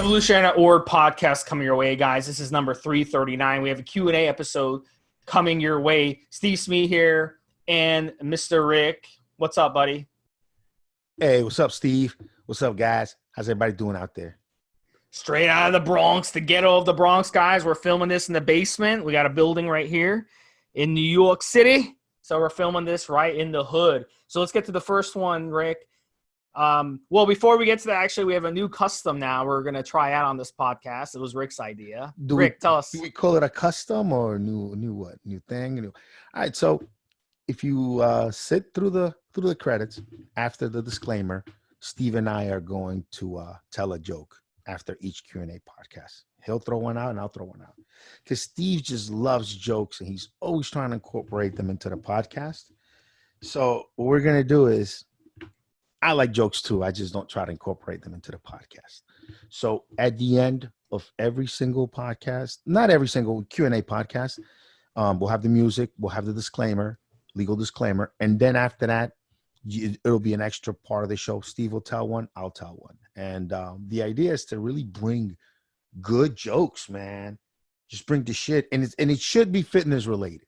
Evolution.org podcast coming your way, guys. This is number 339. We have a Q&A episode coming your way. Stevesmi here and Mr. Rick. What's up, buddy? Hey, what's up, Steve? What's up, guys? How's everybody doing out there? Straight out of the Bronx, the ghetto of the Bronx, guys. We're filming this in the basement. We got a building right here in New York City. So we're filming this right in the hood. So let's get to the first one, Rick. Well, before we get to that, actually, we have a new custom now we're going to try out on this podcast. It was Rick's idea. Rick, tell us. Do we call it a custom or new what? New thing? All right, so if you sit through the credits after the disclaimer, Steve and I are going to tell a joke after each Q&A podcast. He'll throw one out and I'll throw one out. Because Steve just loves jokes and he's always trying to incorporate them into the podcast. So what we're going to do is, I like jokes too. I just don't try to incorporate them into the podcast. So at the end of every single podcast, not every single Q&A podcast, we'll have the music, we'll have the disclaimer, legal disclaimer. And then after that, it'll be an extra part of the show. Steve will tell one, I'll tell one. And the idea is to really bring good jokes, man. Just bring the shit. And it should be fitness related.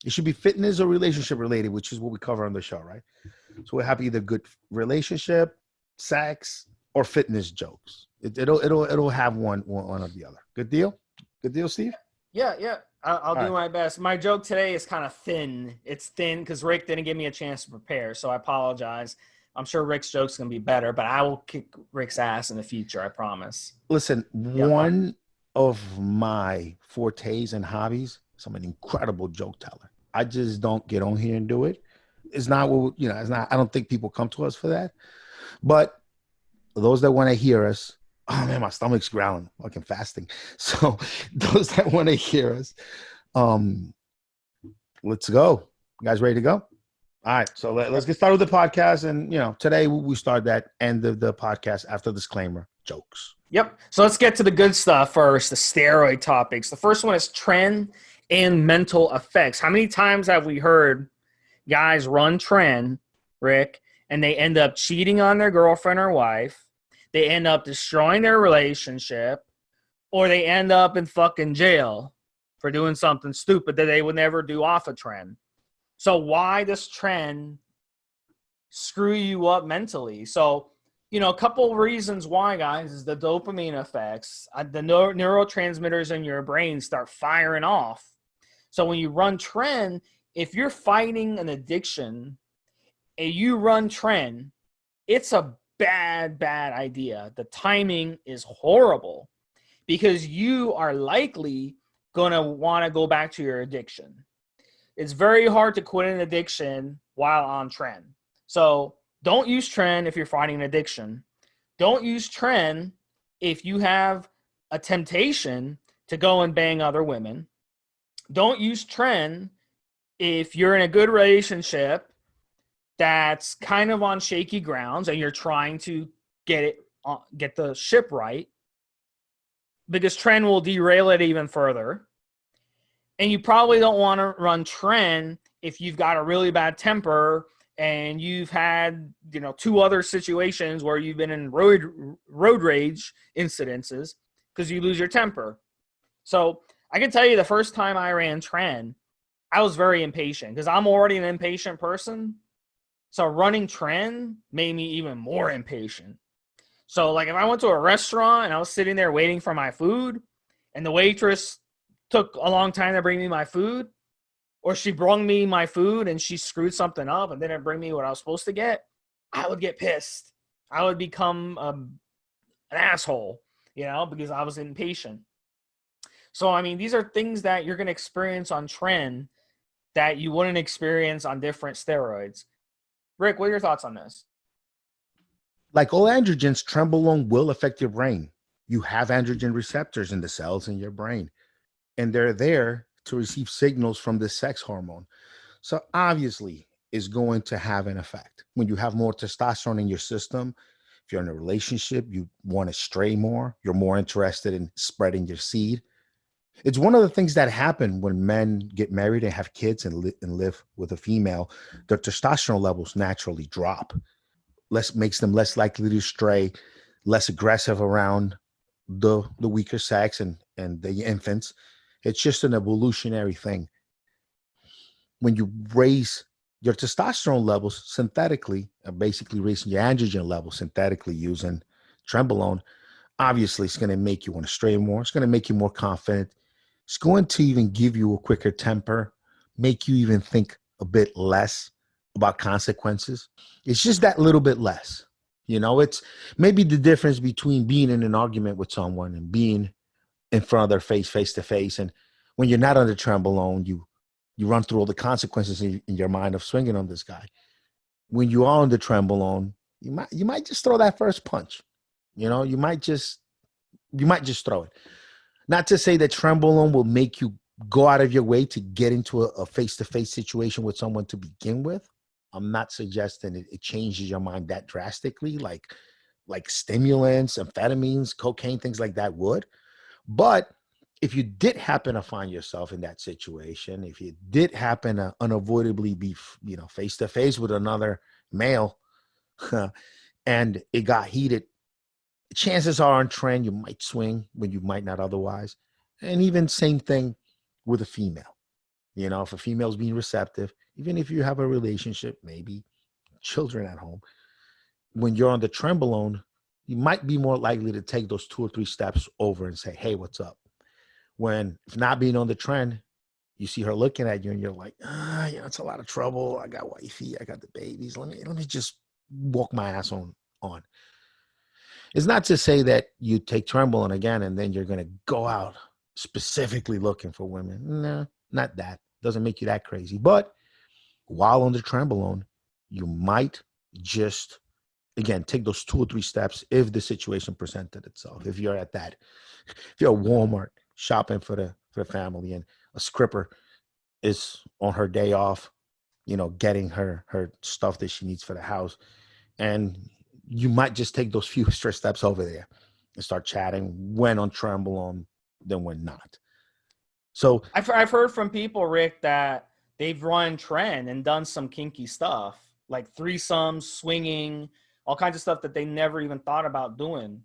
It should be fitness or relationship related, which is what we cover on the show, right? So we have either good relationship, sex, or fitness jokes. It'll have one or the other. Good deal? Good deal, Steve? Yeah. I'll do my best. My joke today is kind of thin. It's thin because Rick didn't give me a chance to prepare, so I apologize. I'm sure Rick's joke's going to be better, but I will kick Rick's ass in the future, I promise. Listen, one of my fortes and hobbies is I'm an incredible joke teller. I just don't get on here and do it. It's not what, it's not, I don't think people come to us for that. But those that want to hear us, oh man, my stomach's growling, fucking fasting. So those that want to hear us, let's go. You guys ready to go? All right. So let's get started with the podcast. And, today we start that end of the podcast after disclaimer, jokes. Yep. So let's get to the good stuff first, the steroid topics. The first one is tren and mental effects. How many times have we heard guys run tren, Rick, and they end up cheating on their girlfriend or wife, they end up destroying their relationship, or they end up in fucking jail for doing something stupid that they would never do off a tren. So why does tren screw you up mentally? So, a couple reasons why, guys, is the dopamine effects. The neurotransmitters in your brain start firing off. So when you run tren, if you're fighting an addiction and you run tren, it's a bad idea. The timing is horrible because you are likely going to want to go back to your addiction. It's very hard to quit an addiction while on tren. So don't use tren if you're fighting an addiction. Don't use tren if you have a temptation to go and bang other women. Don't use tren if you're in a good relationship that's kind of on shaky grounds and you're trying to get the ship right, because tren will derail it even further. And you probably don't want to run tren if you've got a really bad temper and you've had, 2 other situations where you've been in road rage incidences because you lose your temper. So I can tell you the first time I ran tren, I was very impatient because I'm already an impatient person. So running tren made me even more impatient. So like if I went to a restaurant and I was sitting there waiting for my food and the waitress took a long time to bring me my food, or she brought me my food and she screwed something up and didn't bring me what I was supposed to get, I would get pissed. I would become an asshole, because I was impatient. So, these are things that you're going to experience on tren that you wouldn't experience on different steroids. Rick, what are your thoughts on this? Like all androgens, Trenbolone will affect your brain. You have androgen receptors in the cells in your brain, and they're there to receive signals from the sex hormone. So obviously it's going to have an effect. When you have more testosterone in your system, if you're in a relationship, you want to stray more, you're more interested in spreading your seed. It's one of the things that happen when men get married and have kids and live with a female. Their testosterone levels naturally drop. Makes them less likely to stray, less aggressive around the weaker sex and the infants. It's just an evolutionary thing. When you raise your testosterone levels synthetically, basically raising your androgen levels synthetically using Trenbolone, obviously it's going to make you want to stray more. It's going to make you more confident. It's going to even give you a quicker temper, make you even think a bit less about consequences. It's just that little bit less. You know, it's maybe the difference between being in an argument with someone and being in front of their face to face. And when you're not under Trenbolone, you run through all the consequences in your mind of swinging on this guy. When you are on the Trenbolone, you might just throw that first punch. You know, you might just throw it. Not to say that Trenbolone will make you go out of your way to get into a face-to-face situation with someone to begin with. I'm not suggesting it changes your mind that drastically, like stimulants, amphetamines, cocaine, things like that would. But if you did happen to find yourself in that situation, if you did happen to unavoidably be, face-to-face with another male and it got heated, chances are on trend, you might swing when you might not otherwise. And even same thing with a female. You know, if a female's being receptive, even if you have a relationship, maybe children at home, when you're on the Trenbolone, you might be more likely to take those 2 or 3 steps over and say, hey, what's up? When, if not being on the trend, you see her looking at you and you're like, it's a lot of trouble. I got wifey, I got the babies. Let me just walk my ass on. It's not to say that you take Trenbolone again and then you're going to go out specifically looking for women. No, not that. Doesn't make you that crazy. But while on the Trenbolone, you might just, again, take those 2 or 3 steps if the situation presented itself. If you're at that, if you're at Walmart shopping for the family and a scripper is on her day off, getting her stuff that she needs for the house, and you might just take those few extra steps over there and start chatting when on Trenbolone, then when not. So I've heard from people, Rick, that they've run trend and done some kinky stuff, like threesomes, swinging, all kinds of stuff that they never even thought about doing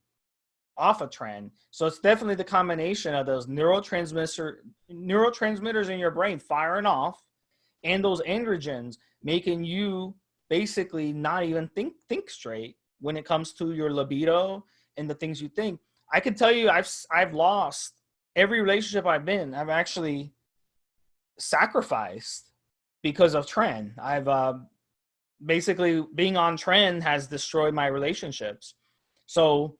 off a trend. So it's definitely the combination of those neurotransmitters in your brain firing off and those androgens making you basically not even think straight when it comes to your libido and the things you think. I can tell you I've lost every relationship I've been. I've actually sacrificed because of trend. I've basically being on trend has destroyed my relationships. So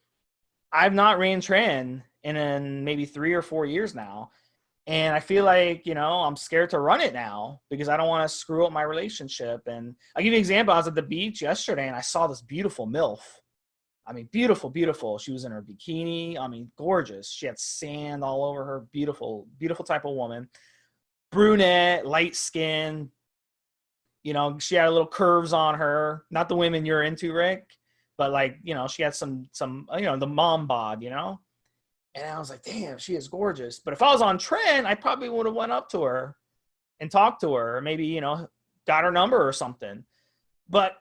I've not ran trend in maybe 3 or 4 years now. And I feel like, I'm scared to run it now because I don't want to screw up my relationship. And I'll give you an example. I was at the beach yesterday and I saw this beautiful MILF. I mean, beautiful, beautiful. She was in her bikini. I mean, gorgeous. She had sand all over her. Beautiful, beautiful type of woman. Brunette, light skin. She had a little curves on her. Not the women you're into, Rick, but she had some the mom bod, And I was like, damn, she is gorgeous. But if I was on trend, I probably would have went up to her and talked to her, or maybe, got her number or something. But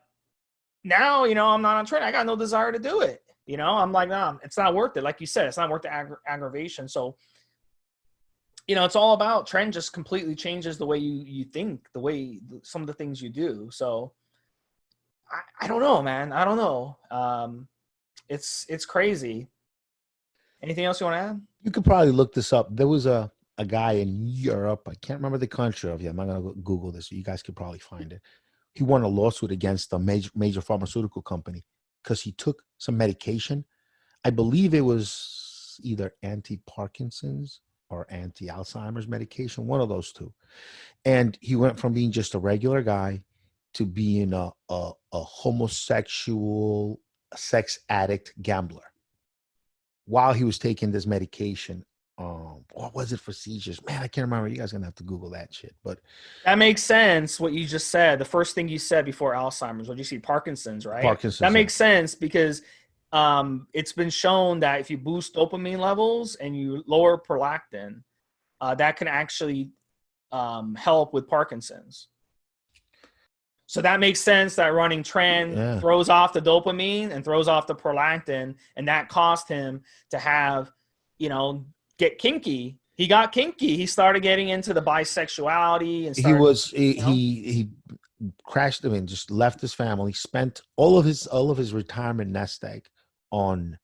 now, I'm not on trend. I got no desire to do it. I'm like, nah, it's not worth it. Like you said, it's not worth the aggravation. So, it's all about trend just completely changes the way you think, the way some of the things you do. So I don't know, man. I don't know. It's crazy. Anything else you want to add? you could probably look this up. There was a guy in Europe. I can't remember the country of it. I'm not going to Google this. So you guys could probably find it. He won a lawsuit against a major pharmaceutical company because he took some medication. I believe it was either anti-Parkinson's or anti-Alzheimer's medication, one of those two. And he went from being just a regular guy to being a homosexual sex addict gambler while he was taking this medication. What was it for seizures? Man, I can't remember. You guys are gonna have to Google that shit. But that makes sense. What you just said, the first thing you said before Alzheimer's, what you see, Parkinson's, right? Parkinson's. That makes sense because it's been shown that if you boost dopamine levels and you lower prolactin, that can actually help with Parkinson's. So that makes sense that running tren Yeah. throws off the dopamine and throws off the prolactin, and that caused him to have, get kinky. He got kinky. He started getting into the bisexuality and He started, was he crashed. I mean, just left his family, spent all of his retirement nest egg on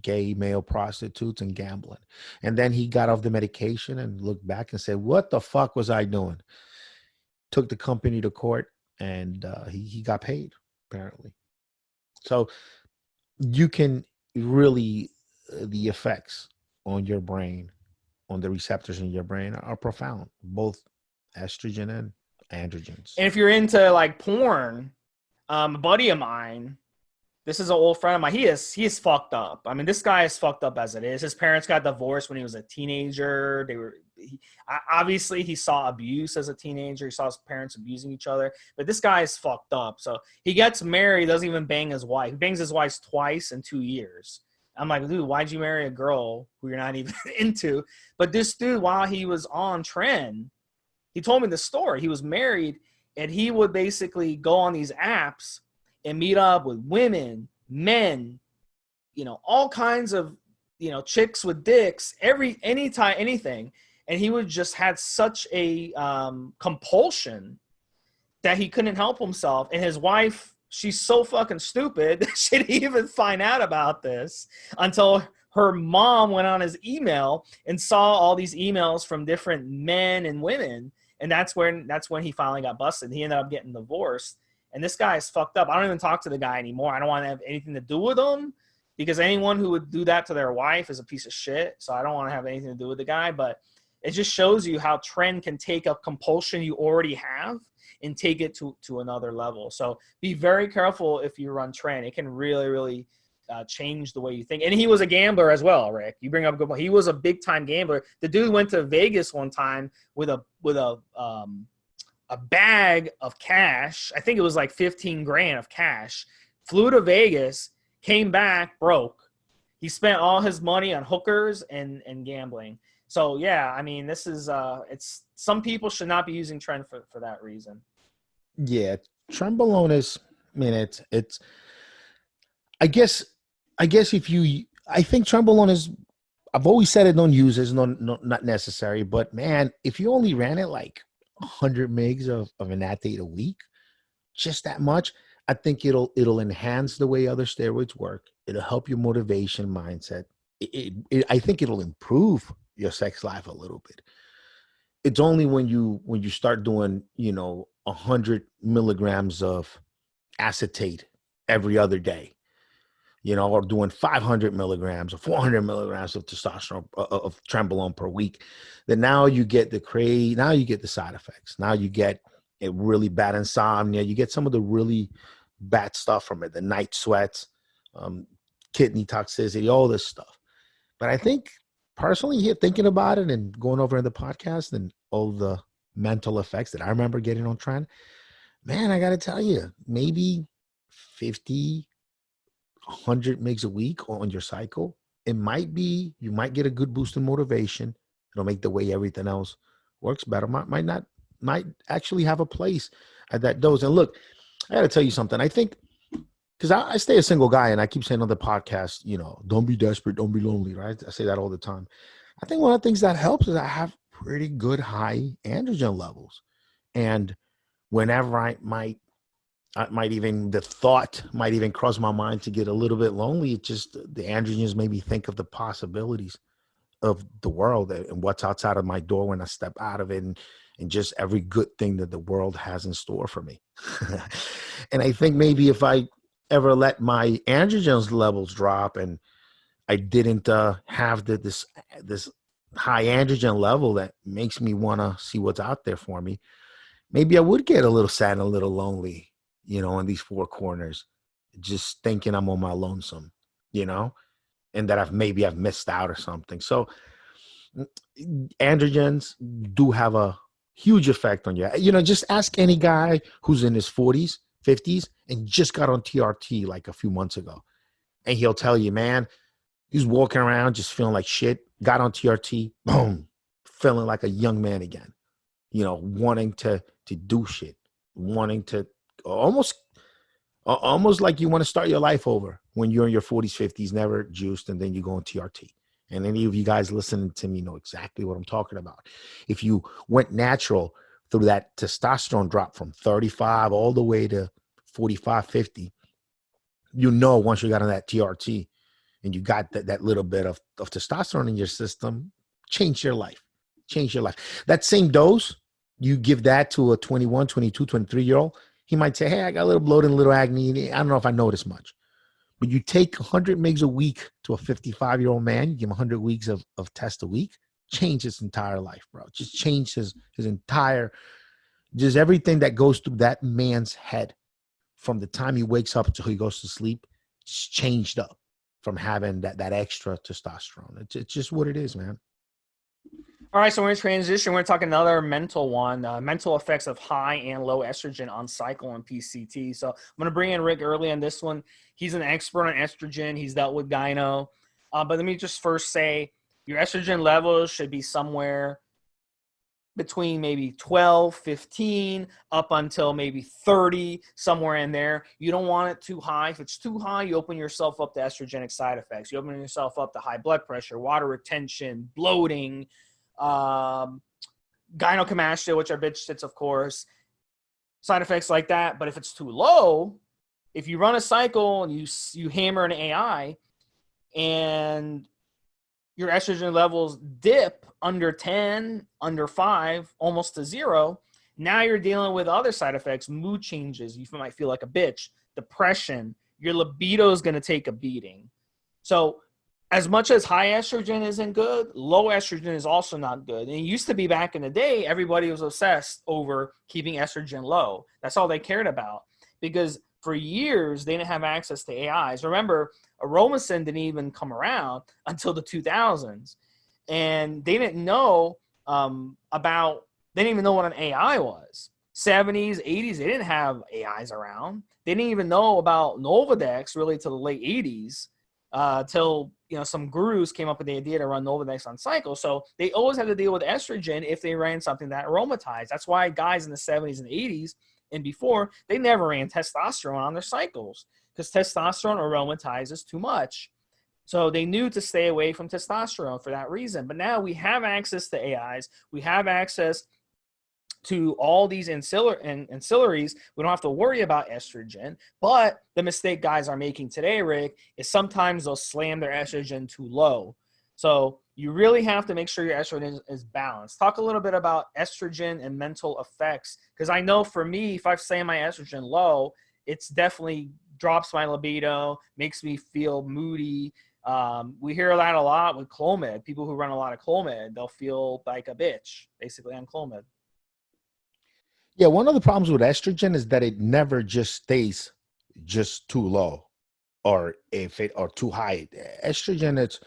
gay male prostitutes and gambling, and then he got off the medication and looked back and said, "What the fuck was I doing?" Took the company to court, and he got paid apparently. So you can really the effects on your brain, on the receptors in your brain, are profound, both estrogen and androgens. and if you're into like porn, a buddy of mine, this is an old friend of mine. He is fucked up. I mean, this guy is fucked up as it is. His parents got divorced when he was a teenager. Obviously he saw abuse as a teenager. He saw his parents abusing each other. But this guy is fucked up. So he gets married, doesn't even bang his wife. He bangs his wife twice in 2 years. I'm like, dude, why'd you marry a girl who you're not even into? But this dude, while he was on tren, he told me the story. He was married, and he would basically go on these apps and meet up with women, men, all kinds of, chicks with dicks, anytime, anything. And he would just had such a compulsion that he couldn't help himself. And his wife, she's so fucking stupid that she didn't even find out about this until her mom went on his email and saw all these emails from different men and women. And that's when he finally got busted. He ended up getting divorced. And this guy is fucked up. I don't even talk to the guy anymore. I don't want to have anything to do with him, because anyone who would do that to their wife is a piece of shit. So I don't want to have anything to do with the guy. But it just shows you how tren can take a compulsion you already have and take it to another level. So be very careful if you run tren. It can really, really change the way you think. And he was a gambler as well, Rick. You bring up a good point. He was a big time gambler. The dude went to Vegas one time with a bag of cash. I think it was like 15 grand of cash. Flew to Vegas, came back broke. He spent all his money on hookers and gambling. So yeah, I mean, this is it's some people should not be using tren for that reason. Yeah, Trenbolone is. I mean, it's. I guess if you, I think Trenbolone is. I've always said it. Don't use it. It's not necessary. But man, if you only ran it like 100 mgs of an acetate a week, just that much, I think it'll enhance the way other steroids work. It'll help your motivation mindset. I think it'll improve your sex life a little bit. It's only when you start doing 100 milligrams of acetate every other day, or doing 500 milligrams or 400 milligrams of testosterone of Trenbolone per week, then now you get now you get the side effects. Now you get a really bad insomnia. You get some of the really bad stuff from it, the night sweats, kidney toxicity, all this stuff. But I think personally, here thinking about it and going over in the podcast and all the mental effects that I remember getting on tren, man, I got to tell you, maybe 50, 100 mgs a week on your cycle. You might get a good boost in motivation. It'll make the way everything else works better. Might actually have a place at that dose. And look, I got to tell you something. I think, because I stay a single guy, and I keep saying on the podcast, don't be desperate, don't be lonely, right? I say that all the time. I think one of the things that helps is I have pretty good high androgen levels. And whenever the thought might even cross my mind to get a little bit lonely, it just, the androgens made me think of the possibilities of the world and what's outside of my door when I step out of it, and just every good thing that the world has in store for me. And I think maybe if I ever let my androgens levels drop and I didn't have this high androgen level that makes me want to see what's out there for me, maybe I would get a little sad and a little lonely, in these four corners, just thinking I'm on my lonesome, and that I've missed out or something. So androgens do have a huge effect on you. Just ask any guy who's in his 40s, 50s, and just got on TRT like a few months ago. And he'll tell you, man, he's walking around just feeling like shit, got on TRT, boom, feeling like a young man again, wanting to do shit, wanting to almost like you want to start your life over when you're in your 40s, 50s, never juiced, and then you go on TRT. And any of you guys listening to me know exactly what I'm talking about. If you went natural through that testosterone drop from 35 all the way to 45, 50, you know, once you got on that TRT and you got that little bit of testosterone in your system, change your life. Change your life. That same dose, you give that to a 21, 22, 23-year-old, he might say, hey, I got a little bloating, a little acne. I don't know if I notice much. But you take 100 mgs a week to a 55-year-old man, you give him 100 weeks of test a week, change his entire life, bro. Just change his entire, just everything that goes through that man's head from the time he wakes up until he goes to sleep, just changed up from having that extra testosterone. It's just what it is, man. All right, so we're going to transition. We're going to talk another mental one, mental effects of high and low estrogen on cycle and PCT. So I'm going to bring in Rick early on this one. He's an expert on estrogen. He's dealt with gyno. But let me just first say your estrogen levels should be somewhere between maybe 12, 15, up until maybe 30, somewhere in there. You don't want it too high. If it's too high, you open yourself up to estrogenic side effects. You open yourself up to high blood pressure, water retention, bloating, gynecomastia, which are bitch tits, of course, side effects like that. But if it's too low, if you run a cycle and you hammer an AI and your estrogen levels dip under 10, under 5, almost to 0, now you're dealing with other side effects, mood changes. You might feel like a bitch, depression. Your libido is going to take a beating. So as much as high estrogen isn't good, low estrogen is also not good. And it used to be back in the day, everybody was obsessed over keeping estrogen low. That's all they cared about, because for years they didn't have access to AIs. Remember, aromasin didn't even come around until the 2000s. And they didn't know they didn't even know what an AI was. 70s, 80s, they didn't have AIs around. They didn't even know about Nolvadex really till the late 80s. Till some gurus came up with the idea to run Nolvadex on cycle. So they always had to deal with estrogen if they ran something that aromatized. That's why guys in the 70s and 80s and before, they never ran testosterone on their cycles, because testosterone aromatizes too much. So they knew to stay away from testosterone for that reason. But now we have access to AIs. We have access to all these ancillaries. We don't have to worry about estrogen. But the mistake guys are making today, Rick, is sometimes they'll slam their estrogen too low. So you really have to make sure your estrogen is balanced. Talk a little bit about estrogen and mental effects, because I know for me, if I slam my estrogen low, it's definitely drops my libido, makes me feel moody. We hear that a lot with Clomid. People who run a lot of Clomid, they'll feel like a bitch, basically, on Clomid. Yeah, one of the problems with estrogen is that it never just stays just too low, or too high. Estrogen,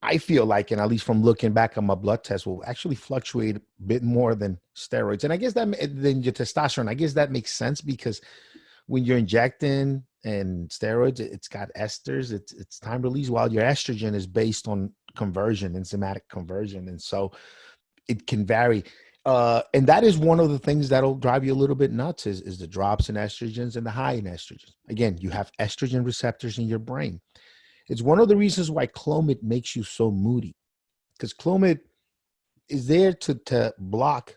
I feel like, and at least from looking back on my blood test, will actually fluctuate a bit more than steroids. And I guess than your testosterone. I guess that makes sense, because when you're injecting and steroids, it's got esters, it's time release, while your estrogen is based on conversion, enzymatic conversion. And so it can vary. And that is one of the things that'll drive you a little bit nuts is the drops in estrogens and the high in estrogens. Again, you have estrogen receptors in your brain. It's one of the reasons why Clomid makes you so moody, because Clomid is there to block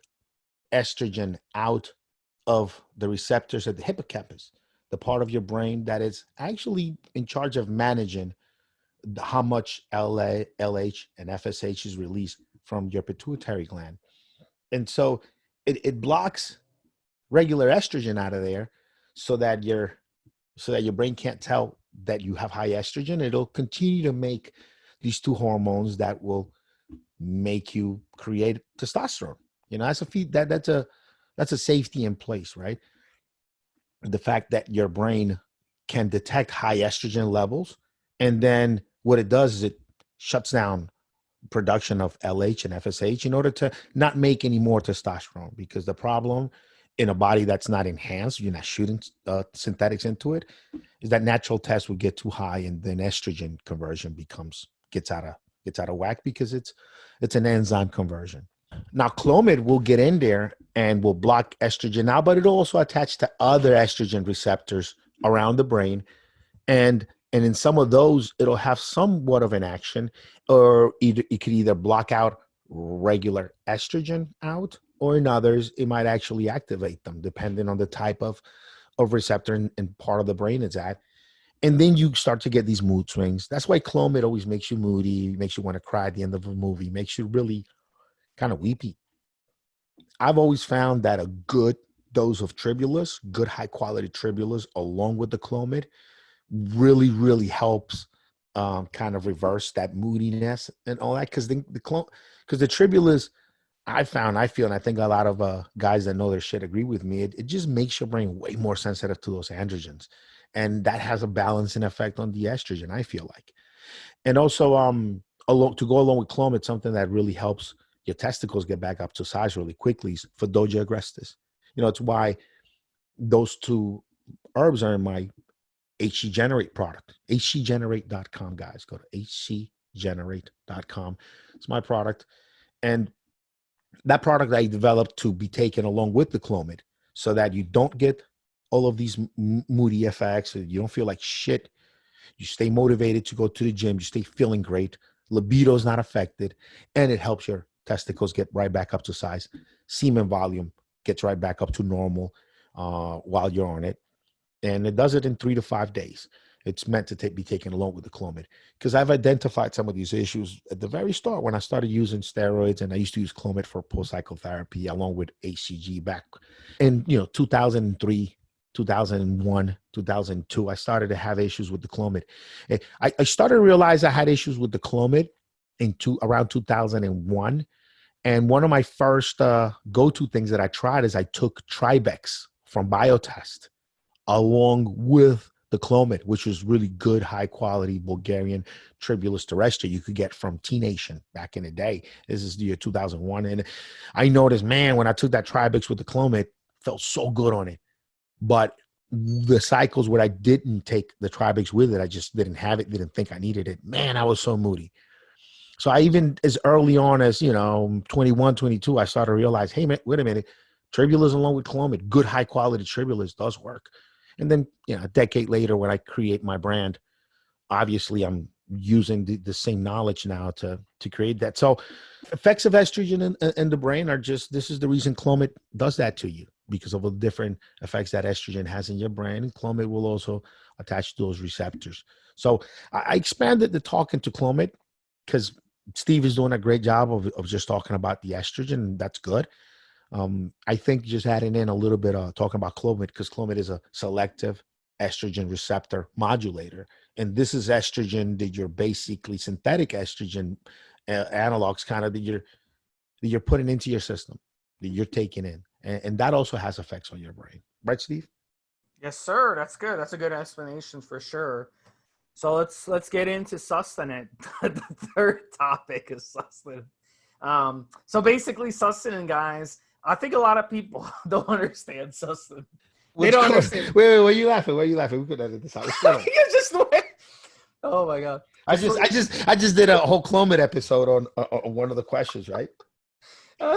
estrogen out of the receptors at the hippocampus, the part of your brain that is actually in charge of managing how much LH, and FSH is released from your pituitary gland. And so it blocks regular estrogen out of there, so that your brain can't tell that you have high estrogen. It'll continue to make these two hormones that will make you create testosterone. That's a safety in place, right? The fact that your brain can detect high estrogen levels, and then what it does is it shuts down production of LH and FSH in order to not make any more testosterone. Because the problem in a body that's not enhanced, you're not shooting synthetics into it, is that natural tests will get too high, and then estrogen conversion gets out of whack, because it's an enzyme conversion. Now Clomid will get in there and will block estrogen now, but it'll also attach to other estrogen receptors around the brain. And in some of those, it'll have somewhat of an action, or either it could either block out regular estrogen out, or in others, it might actually activate them, depending on the type of receptor and part of the brain it's at. And then you start to get these mood swings. That's why Clomid always makes you moody, makes you want to cry at the end of a movie, makes you really kind of weepy. I've always found that a good dose of tribulus, good high quality tribulus, along with the Clomid, really, really helps kind of reverse that moodiness and all that. Because the tribulus, I feel, and I think a lot of guys that know their shit agree with me, it just makes your brain way more sensitive to those androgens. And that has a balancing effect on the estrogen, I feel like. And also, to go along with Clomid, something that really helps your testicles get back up to size really quickly is Fedoja agrestis. It's why those two herbs are in my HC Generate product. HCGenerate.com, guys. Go to HCGenerate.com. It's my product. And that product I developed to be taken along with the Clomid so that you don't get all of these moody effects. You don't feel like shit. You stay motivated to go to the gym. You stay feeling great. Libido is not affected. And it helps your testicles get right back up to size. Semen volume gets right back up to normal while you're on it. And it does it in 3 to 5 days. It's meant to be taken along with the Clomid, because I've identified some of these issues at the very start when I started using steroids, and I used to use Clomid for post-cycle therapy along with HCG back in 2003, 2001, 2002. I started to have issues with the Clomid. I started to realize I had issues with the Clomid around 2001. And one of my first go-to things that I tried is I took Tribex from Biotest along with the Clomid, which was really good, high quality Bulgarian tribulus terrestre you could get from T-Nation back in the day. This is the year 2001. And I noticed, man, when I took that Tribex with the Clomid, felt so good on it. But the cycles where I didn't take the Tribex with it, I just didn't have it, didn't think I needed it. Man, I was so moody. So I even, as early on as, 21, 22, I started to realize, hey, man, wait a minute. Tribulus along with Clomid, good high quality tribulus does work. And then, a decade later, when I create my brand, obviously I'm using the same knowledge now to create that. So effects of estrogen in the brain are this is the reason Clomid does that to you, because of the different effects that estrogen has in your brain. And Clomid will also attach to those receptors. So I expanded the talk into Clomid because Steve is doing a great job of just talking about the estrogen, and that's good. I think just adding in a little bit of talking about Clomid, because Clomid is a selective estrogen receptor modulator. And this is estrogen that you're basically synthetic estrogen analogs kind of that you're putting into your system, that you're taking in. And that also has effects on your brain. Right, Steve? Yes, sir. That's good. That's a good explanation for sure. So let's get into sustanon. The third topic is sustanon. So basically sustanon, guys, I think a lot of people don't understand sustanon. They don't understand. Wait, where are you laughing? Where are you laughing? We could edit this out. You just went. Oh my god! I just did a whole Clomid episode on one of the questions, right? No.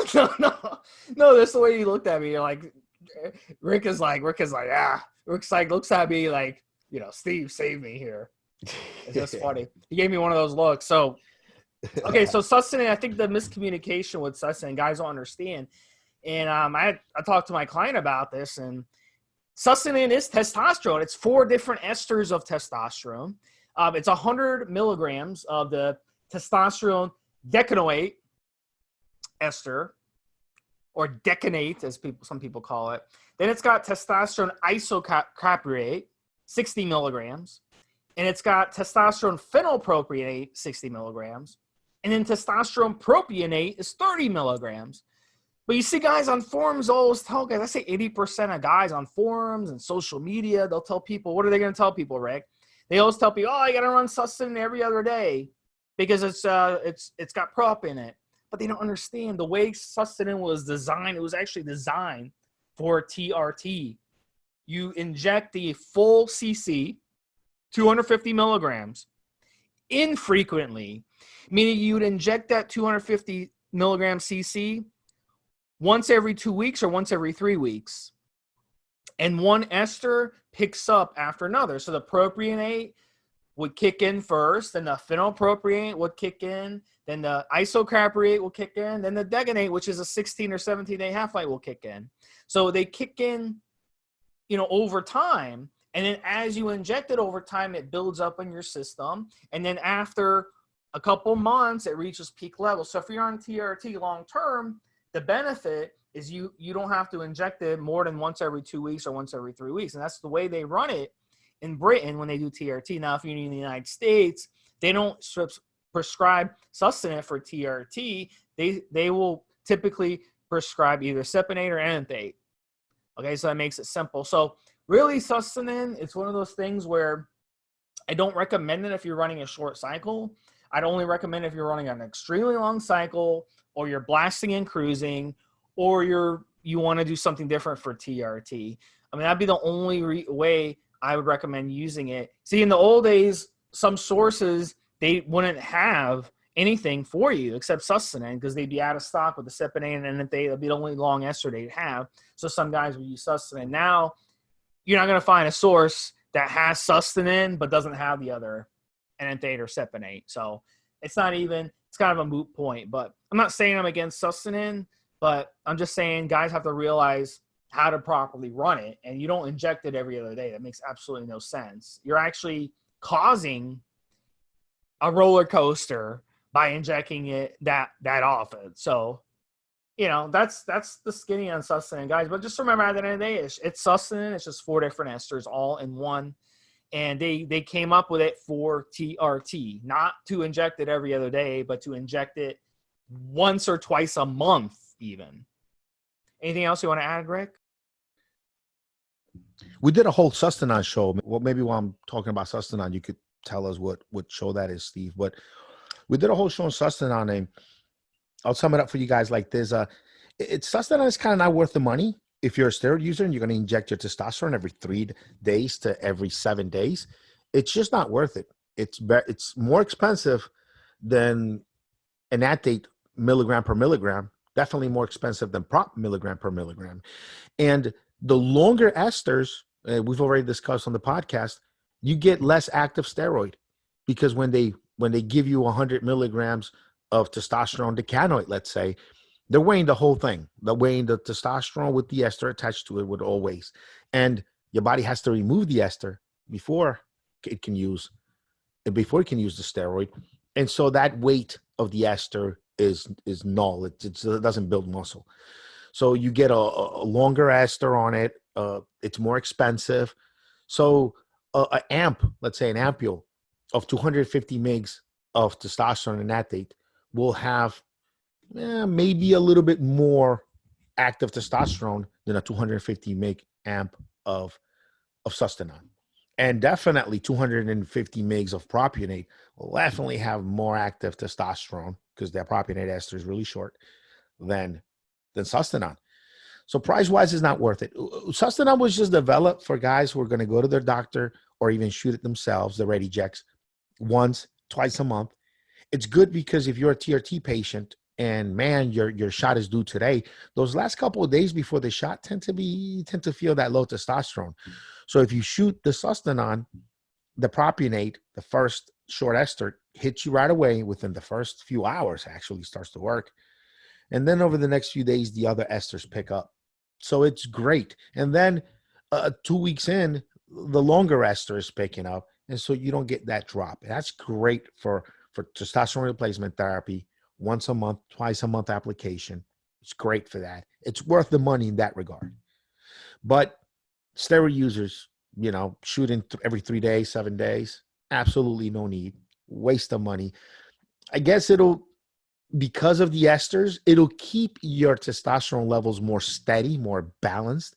That's the way you looked at me. You're like, Rick is like, Rick's like, looks at me like, Steve, save me here. It's just funny. He gave me one of those looks. So, okay, so sustanon, I think the miscommunication with sustanon, guys don't understand. And I talked to my client about this, and sustanon is testosterone. It's 4 different esters of testosterone. It's 100 milligrams of the testosterone decanoate ester, or decanate, as some people call it. Then it's got testosterone isocaprate, 60 milligrams. And it's got testosterone phenylpropionate, 60 milligrams. And then testosterone propionate is 30 milligrams. But you see guys on forums always tell guys, I say 80% of guys on forums and social media, they'll tell people, what are they going to tell people, Rick? They always tell people, you got to run sustanon every other day because it's got prop in it. But they don't understand the way sustanon was designed. It was actually designed for TRT. You inject the full CC, 250 milligrams, infrequently, meaning you'd inject that 250 milligram CC once every 2 weeks or once every 3 weeks. And one ester picks up after another. So the propionate would kick in first, then the phenylpropionate would kick in, then the isocaproate will kick in, then the degonate, which is a 16 or 17-day half-life, will kick in. So they kick in, over time. And then as you inject it over time, it builds up in your system. And then after a couple months, it reaches peak level. So if you're on TRT long term, the benefit is you don't have to inject it more than once every 2 weeks or once every 3 weeks. And that's the way they run it in Britain when they do TRT. Now, if you're in the United States, they don't prescribe sustanon for TRT. They will typically prescribe either cypionate or enanthate. Okay, so that makes it simple. So really, sustanon, it's one of those things where I don't recommend it if you're running a short cycle. I'd only recommend if you're running an extremely long cycle, or you're blasting and cruising, or you want to do something different for TRT. I mean, that'd be the only way I would recommend using it. See, in the old days, some sources, they wouldn't have anything for you except sustanon because they'd be out of stock with the cypionate, and that'd be the only long ester they'd have. So some guys would use sustanon. Now, you're not going to find a source that has sustanon but doesn't have the other enanthate or cypionate. So it's kind of a moot point. But I'm not saying I'm against sustanon, but I'm just saying guys have to realize how to properly run it, and you don't inject it every other day. That makes absolutely no sense. You're actually causing a roller coaster by injecting it that often. So, that's the skinny on sustanon, guys. But just remember, at the end of the day, it's sustanon. It's just 4 different esters all in one. And they came up with it for TRT, not to inject it every other day, but to inject it once or twice a month even. Anything else you want to add, Rick? We did a whole sustanon show. Well, maybe while I'm talking about sustanon, you could tell us what show that is, Steve. But we did a whole show on sustanon, and I'll sum it up for you guys like this. Sustanon is kind of not worth the money. If you're a steroid user and you're going to inject your testosterone every 3 days to every 7 days, it's just not worth it. It's more expensive than enanthate milligram per milligram, definitely more expensive than prop milligram per milligram. And the longer esters, we've already discussed on the podcast, you get less active steroid, because when they give you 100 milligrams of testosterone decanoate, let's say, they're weighing the whole thing. They're weighing the testosterone with the ester attached to it with always. And your body has to remove the ester before it can use the steroid. And so that weight of the ester is null. It doesn't build muscle. So you get a longer ester on it. It's more expensive. So let's say an ampule of 250 mgs of testosterone and enanthate will have maybe a little bit more active testosterone than a 250 mg amp of sustanon. And definitely 250 mgs of propionate will definitely have more active testosterone, because their propionate ester is really short, than sustanon. So price-wise, it's not worth it. Sustanon was just developed for guys who are going to go to their doctor or even shoot it themselves, the ready jecks, once, twice a month. It's good because if you're a TRT patient and man, your shot is due today, those last couple of days before the shot tend to feel that low testosterone. So if you shoot the sustanon, the propionate, the first short ester, hits you right away within the first few hours, actually starts to work. And then over the next few days, the other esters pick up. So it's great. And then 2 weeks in, the longer ester is picking up. And so you don't get that drop. That's great for testosterone replacement therapy, once a month, twice a month application. It's great for that. It's worth the money in that regard. But steroid users, shooting every 3 days, 7 days, absolutely no need. Waste of money. I guess because of the esters, it'll keep your testosterone levels more steady, more balanced.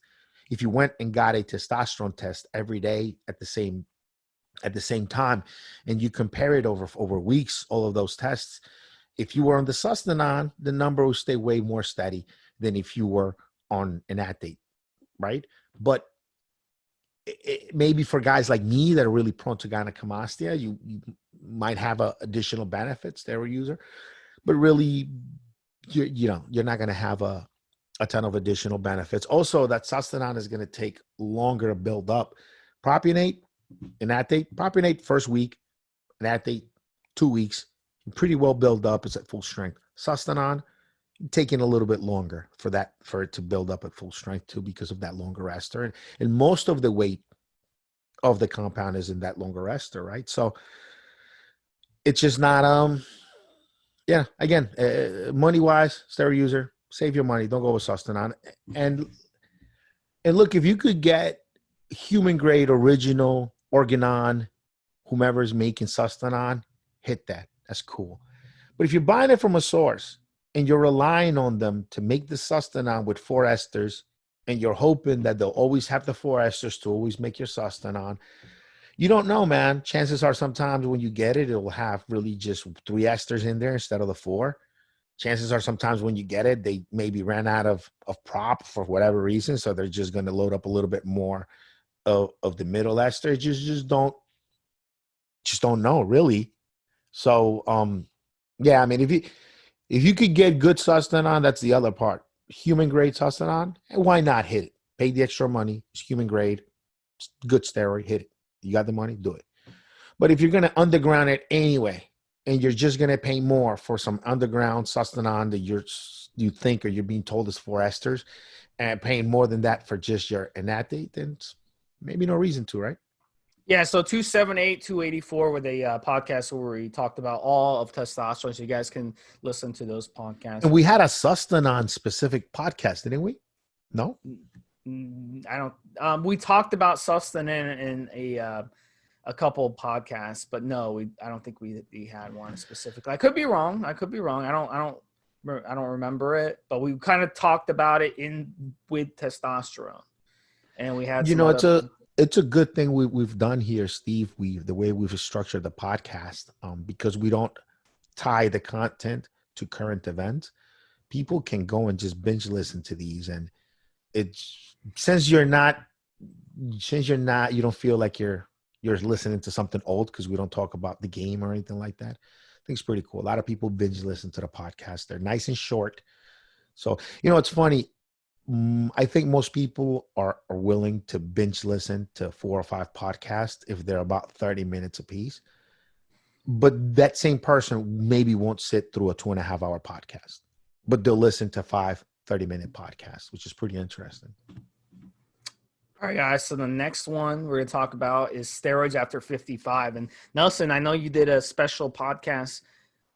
If you went and got a testosterone test every day at the same time, and you compare it over weeks, all of those tests, if you were on the sustanon, the number will stay way more steady than if you were on an enanthate, right? But maybe for guys like me that are really prone to gynecomastia, you might have additional benefits, steroid user, but really, you're not going to have a a ton of additional benefits. Also, that sustanon is going to take longer to build up. Propionate, enanthate, propionate first week, enanthate 2 weeks, pretty well build up. It's at full strength. Sustanon taking a little bit longer for it to build up at full strength too, because of that longer ester, and most of the weight of the compound is in that longer ester, right? So it's just not yeah. Again, money wise, steroid user, save your money. Don't go with sustanon. And look, if you could get human grade original Organon, whomever is making sustanon, hit that. That's cool. But if you're buying it from a source and you're relying on them to make the sustanon with 4 esters, and you're hoping that they'll always have the 4 esters to always make your sustanon, you don't know, man. Chances are sometimes when you get it, it'll have really just 3 esters in there instead of the 4. Chances are sometimes when you get it, they maybe ran out of prop for whatever reason, so they're just going to load up a little bit more of the middle ester. Just don't know, really. So yeah, I mean, if you could get good sustanon, that's the other part. Human grade sustanon, why not hit it? Pay the extra money. It's human grade. It's good steroid. Hit it. You got the money, do it. But if you're going to underground it anyway, and you're just going to pay more for some underground sustanon that you think or you're being told is 4 esters, and paying more than that for just your enanthate, then it's maybe no reason to, right? Yeah, so 278, 284 with a podcast where we talked about all of testosterone, so you guys can listen to those podcasts. And we had a sustanon specific podcast, didn't we? No? I don't. We talked about sustanon in a couple podcasts, but no, I don't think we had one specifically. I could be wrong. I don't remember it, but we kind of talked about it with testosterone, and we had. It's a good thing we've done here, Steve. The way we've structured the podcast, because we don't tie the content to current events. People can go and just binge listen to these, and since you don't feel like you're listening to something old, because we don't talk about the game or anything like that. I think it's pretty cool. A lot of people binge listen to the podcast. They're nice and short. So, it's funny. I think most people are willing to binge listen to 4 or 5 podcasts if they're about 30 minutes apiece. But that same person maybe won't sit through a 2.5-hour podcast, but they'll listen to 5 30-minute podcasts, which is pretty interesting. All right, guys. So the next one we're going to talk about is steroids after 55. And Nelson, I know you did a special podcast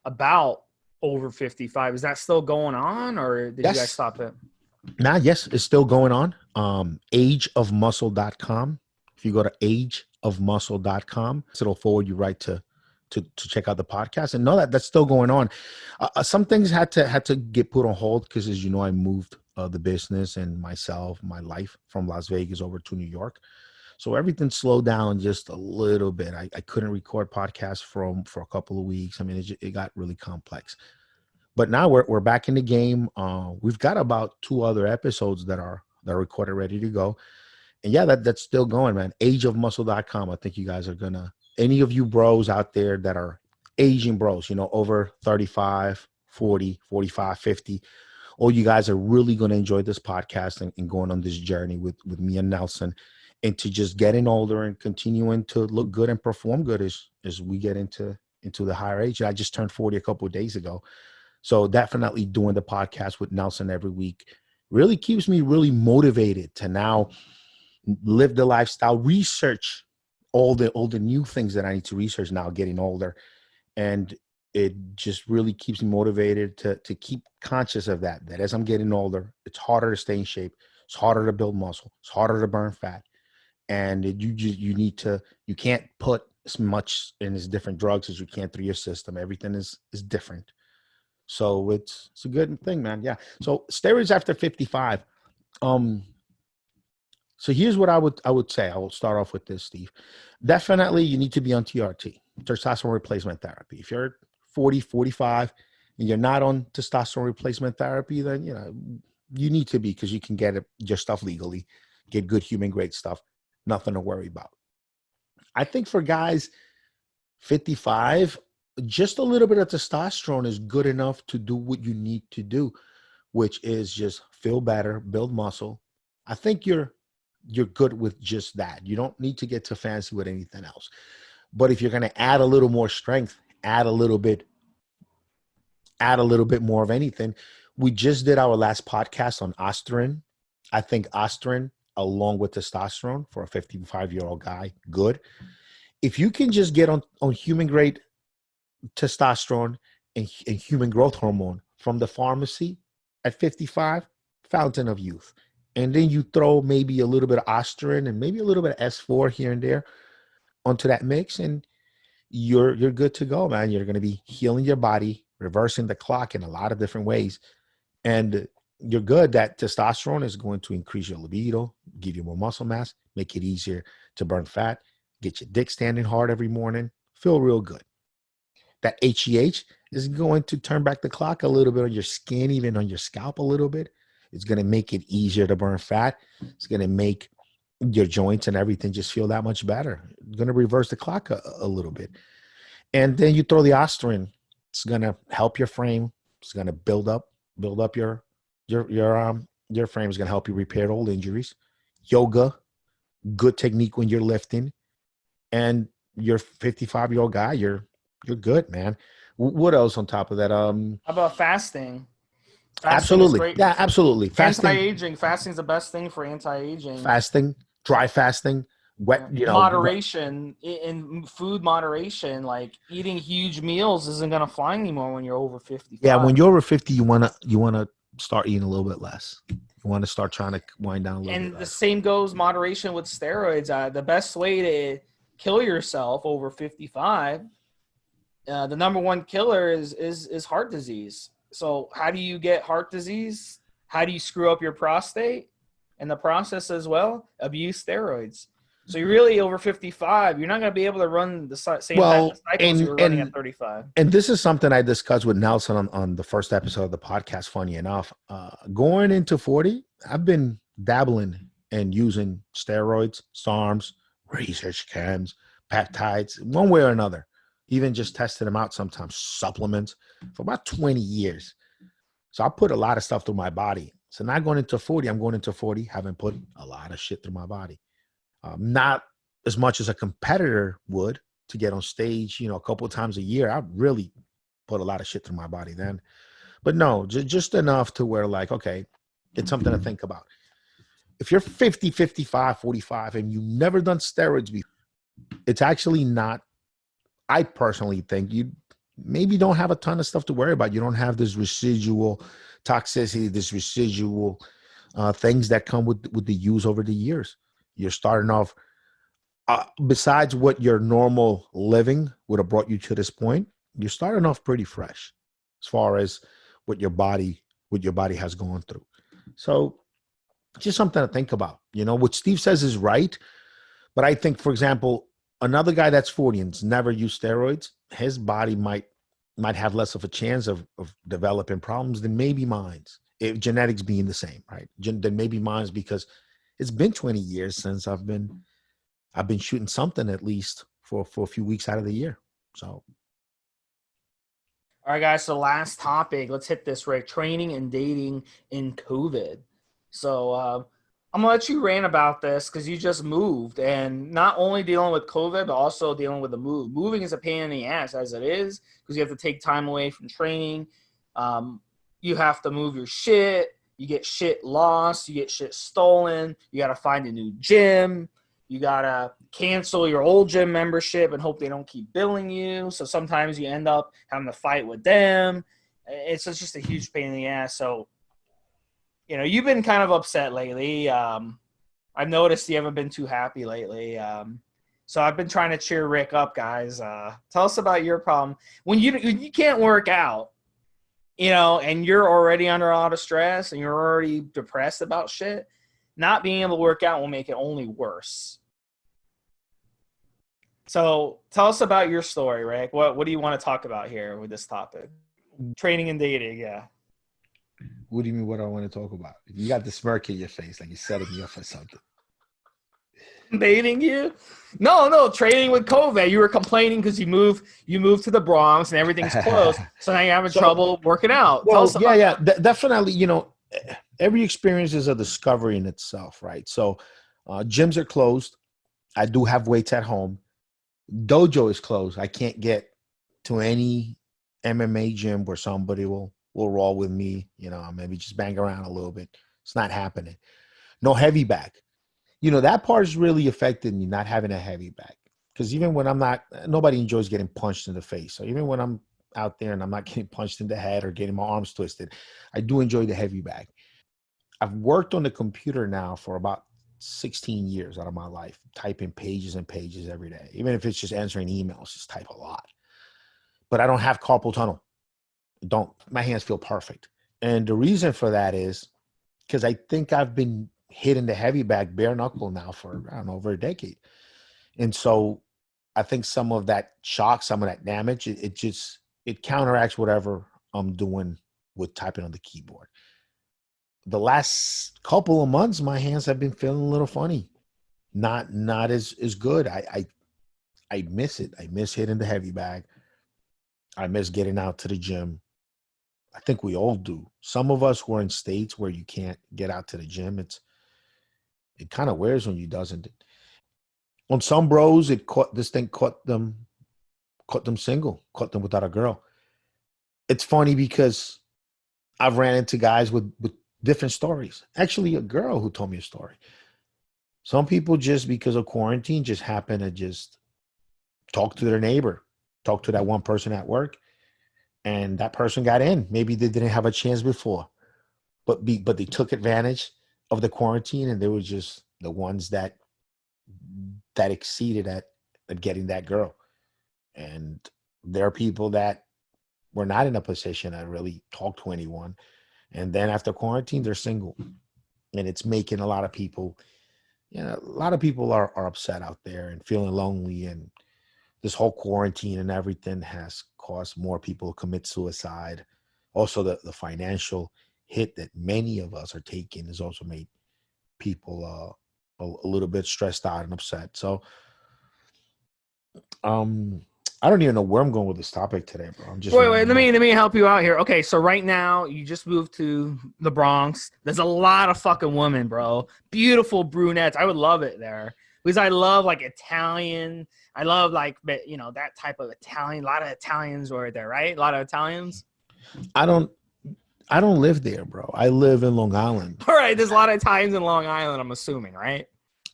about over 55. Is that still going on, or did you guys stop it? Yes, it's still going on. Ageofmuscle.com. If you go to ageofmuscle.com, it'll forward you right to check out the podcast, and know that that's still going on. Some things had to get put on hold because, as you know, I moved the business and my life from Las Vegas over to New York. So everything slowed down just a little bit. I couldn't record podcasts for a couple of weeks. I mean, it got really complex. But now we're back in the game. We've got about 2 other episodes that are recorded, ready to go. And yeah, that's still going, man. Ageofmuscle.com. I think you guys are gonna, any of you bros out there that are aging bros, over 35, 40, 45, 50, all you guys are really going to enjoy this podcast and going on this journey with me and Nelson, and to just getting older and continuing to look good and perform good as we get into the higher age. I just turned 40 a couple of days ago. So definitely doing the podcast with Nelson every week really keeps me really motivated to now live the lifestyle, research all the new things that I need to research now, getting older. And it just really keeps me motivated to keep conscious of that as I'm getting older, it's harder to stay in shape. It's harder to build muscle. It's harder to burn fat. And you can't put as much in as different drugs as you can through your system. Everything is different. So it's a good thing, man. Yeah. So steroids after 55. So here's what I would say. I will start off with this, Steve. Definitely you need to be on TRT, testosterone replacement therapy. If you're 40, 45, and you're not on testosterone replacement therapy, then you need to be, because you can get your stuff legally, get good human grade stuff, nothing to worry about. I think for guys 55, just a little bit of testosterone is good enough to do what you need to do. which is just feel better, build muscle. I think you're good with just that. You don't need to get too fancy with anything else. But if you're going to add a little more strength, add a little bit more of anything. We just did our last podcast on estrogen. I think estrogen, along with testosterone for a 55-year-old guy, good. If you can just get on human grade testosterone and human growth hormone from the pharmacy at 55, fountain of youth. And then you throw maybe a little bit of estrogen and maybe a little bit of S4 here and there onto that mix, and you're good to go, man. You're going to be healing your body, reversing the clock in a lot of different ways. And you're good. That testosterone is going to increase your libido, give you more muscle mass, make it easier to burn fat, get your dick standing hard every morning, feel real good. That HGH is going to turn back the clock a little bit on your skin, even on your scalp a little bit. It's going to make it easier to burn fat. It's going to make your joints and everything just feel that much better. It's going to reverse the clock a little bit. And then you throw the estrogen. It's going to help your frame. It's going to build up your frame. Is going to help you repair old injuries. Yoga, good technique when you're lifting. And you're 55-year-old guy, you're good, man. What else on top of that? How about fasting? Absolutely. Yeah, absolutely. Fasting. Anti-aging. Fasting is the best thing for anti-aging. Fasting, dry fasting, wet, moderation in food moderation. Like eating huge meals isn't gonna fly anymore when you're over 55. Yeah, when you're over 50, you wanna start eating a little bit less. You want to start trying to wind down a little bit. And the same goes moderation with steroids. The best way to kill yourself over 55, the number one killer is heart disease. So how do you get heart disease? How do you screw up your prostate? In the process as well, abuse steroids. So you're really over 55. You're not going to be able to run the same type of cycles you were running at 35. And this is something I discussed with Nelson on the first episode of the podcast, funny enough. Going into 40, I've been dabbling and using steroids, SARMs, research chems, peptides, one way or another. Even just testing them out sometimes, supplements, for about 20 years. So I put a lot of stuff through my body. So now going into 40, I'm going into 40, having put a lot of shit through my body. Not as much as a competitor would to get on stage, a couple of times a year. I really put a lot of shit through my body then. But no, just enough to where like, okay, it's something to think about. If you're 50, 55, 45, and you've never done steroids before, it's actually not, I personally think you maybe don't have a ton of stuff to worry about. You don't have this residual toxicity, this residual things that come with the use over the years. You're starting off, besides what your normal living would have brought you to this point, you're starting off pretty fresh as far as what your body has gone through. So just something to think about. What Steve says is right. But I think, for example, another guy that's 40 and's never used steroids, his body might have less of a chance of developing problems than maybe mine's, if genetics being the same, right? Than maybe mine's, because it's been 20 years since I've been shooting something at least for a few weeks out of the year. So, all right, guys. So last topic, let's hit this, Rick. Training and dating in COVID. So I'm gonna let you rant about this because you just moved, and not only dealing with COVID, but also dealing with the move. Moving is a pain in the ass as it is, because you have to take time away from training. You have to move your shit. You get shit lost. You get shit stolen. You got to find a new gym. You got to cancel your old gym membership and hope they don't keep billing you. So sometimes you end up having to fight with them. It's just a huge pain in the ass. So, you've been kind of upset lately. I've noticed you haven't been too happy lately. So I've been trying to cheer Rick up, guys. Tell us about your problem. When you can't work out, and you're already under a lot of stress and you're already depressed about shit, not being able to work out will make it only worse. So tell us about your story, Rick. What do you want to talk about here with this topic? Training and dating, yeah. What do you mean what I want to talk about? You got the smirk in your face like you're setting me up for something. Baiting you? No, training with COVID. You were complaining because you moved to the Bronx and everything's closed. So now you're having So, trouble working out. Tell well, us yeah, about yeah, that. definitely. Every experience is a discovery in itself, right? So, gyms are closed. I do have weights at home. Dojo is closed. I can't get to any MMA gym where somebody will roll with me. Maybe just bang around a little bit. It's not happening. No heavy bag. That part is really affected me not having a heavy bag. Because even when I'm not, nobody enjoys getting punched in the face. So even when I'm out there and I'm not getting punched in the head or getting my arms twisted, I do enjoy the heavy bag. I've worked on the computer now for about 16 years out of my life, typing pages and pages every day. Even if it's just answering emails, just type a lot. But I don't have carpal tunnel. Don't My hands feel perfect. And the reason for that is because I think I've been hitting the heavy bag bare knuckle now for, I don't know, over a decade. And so I think some of that shock, some of that damage, it counteracts whatever I'm doing with typing on the keyboard. The last couple of months, my hands have been feeling a little funny. Not as good. I miss it. I miss hitting the heavy bag. I miss getting out to the gym. I think we all do. Some of us who are in states where you can't get out to the gym, it kind of wears on you, doesn't it? On some bros, this thing caught them single, caught them without a girl. It's funny because I've ran into guys with different stories. Actually, a girl who told me a story. Some people just because of quarantine just happen to just talk to their neighbor, talk to that one person at work, and that person got in. Maybe they didn't have a chance before, but they took advantage of the quarantine, and they were just the ones that exceeded at getting that girl. And there are people that were not in a position to really talk to anyone, and then after quarantine, they're single, and it's making a lot of people. A lot of people are upset out there and feeling lonely, and this whole quarantine and everything has caused more people to commit suicide. Also, the financial hit that many of us are taking has also made people a little bit stressed out and upset. So, um, I don't even know where I'm going with this topic today, bro. I'm just Wait, rambling. let me help you out here. Okay, so right now you just moved to the Bronx. There's a lot of fucking women, bro. Beautiful brunettes. I would love it there because I love like Italian. I love like that type of Italian. A lot of Italians were there, right? A lot of Italians. I don't I don't live there, bro. I live in Long Island. All right, there's a lot of Italians in Long Island. I'm assuming, right?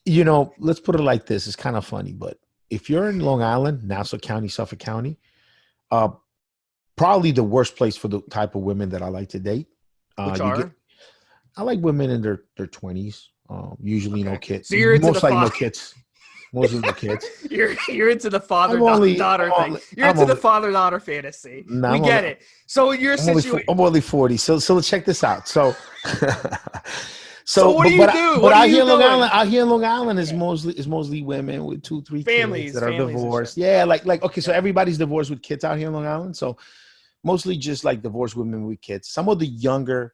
Let's put it like this. It's kind of funny, but if you're in Long Island, Nassau County, Suffolk County, uh, probably the worst place for the type of women that I like to date. Which You get, are I like women in their 20s. Usually no okay. kids. So you're into the Most like no kids. Mostly no kids. you're into the father I'm only, daughter thing. You're I'm into the only, father daughter fantasy. no, We get it. So your situation. I'm only 40. So let's check this out. So, So what do you do? but What are out here you in Long doing? Island, is Okay. mostly women with 2, 3 kids Families, that are families and shit. divorced. Yeah, like okay, so Yeah. everybody's divorced with kids out here in Long Island. So mostly just like divorced women with kids. Some of the younger,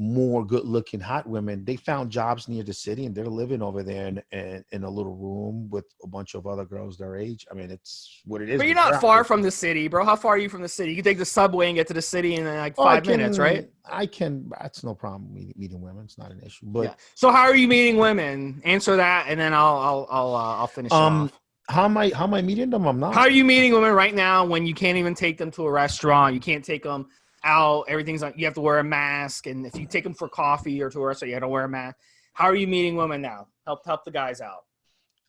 more good-looking, hot women, they found jobs near the city and they're living over there in a little room with a bunch of other girls their age. I mean, it's what it is. But you're But not they're out far there. from the city, bro. How far are you from the city? You can take the subway and get to the city in like Oh, 5 minutes, right? I can. That's no problem. Meeting women, it's not an issue. Yeah. But So how are you meeting women? Answer that, and then I'll finish it um, off. how am I meeting them? I'm How not. are you meeting women right now when you can't even take them to a restaurant? You can't take them out. Everything's like you have to wear a mask, and if you take them for coffee or to a restaurant, you have to wear a mask. How are you meeting women now? Help the guys out.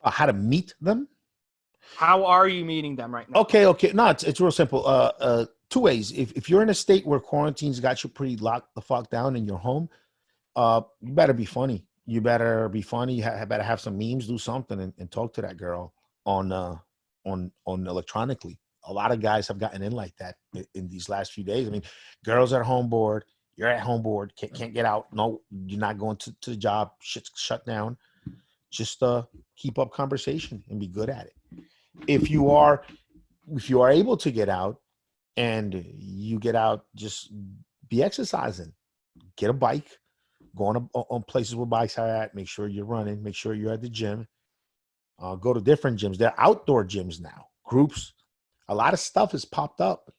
How to meet them? How are you meeting them right now? Okay. No, it's real simple. Two ways. If you're in a state where quarantine's got you pretty locked the fuck down in your home, you better be funny. You better be funny. Better have some memes, do something, and talk to that girl on on electronically. A lot of guys have gotten in like that in these last few days. I mean, girls are home bored. You're at home bored. Can't get out. No, you're not going to the job. Shit's shut down. Just keep up conversation and be good at it. If you are able to get out and you get out, just be exercising. Get a bike. Go on places where bikes are at. Make sure you're running. Make sure you're at the gym. Go to different gyms. There are outdoor gyms now, groups. A lot of stuff has popped up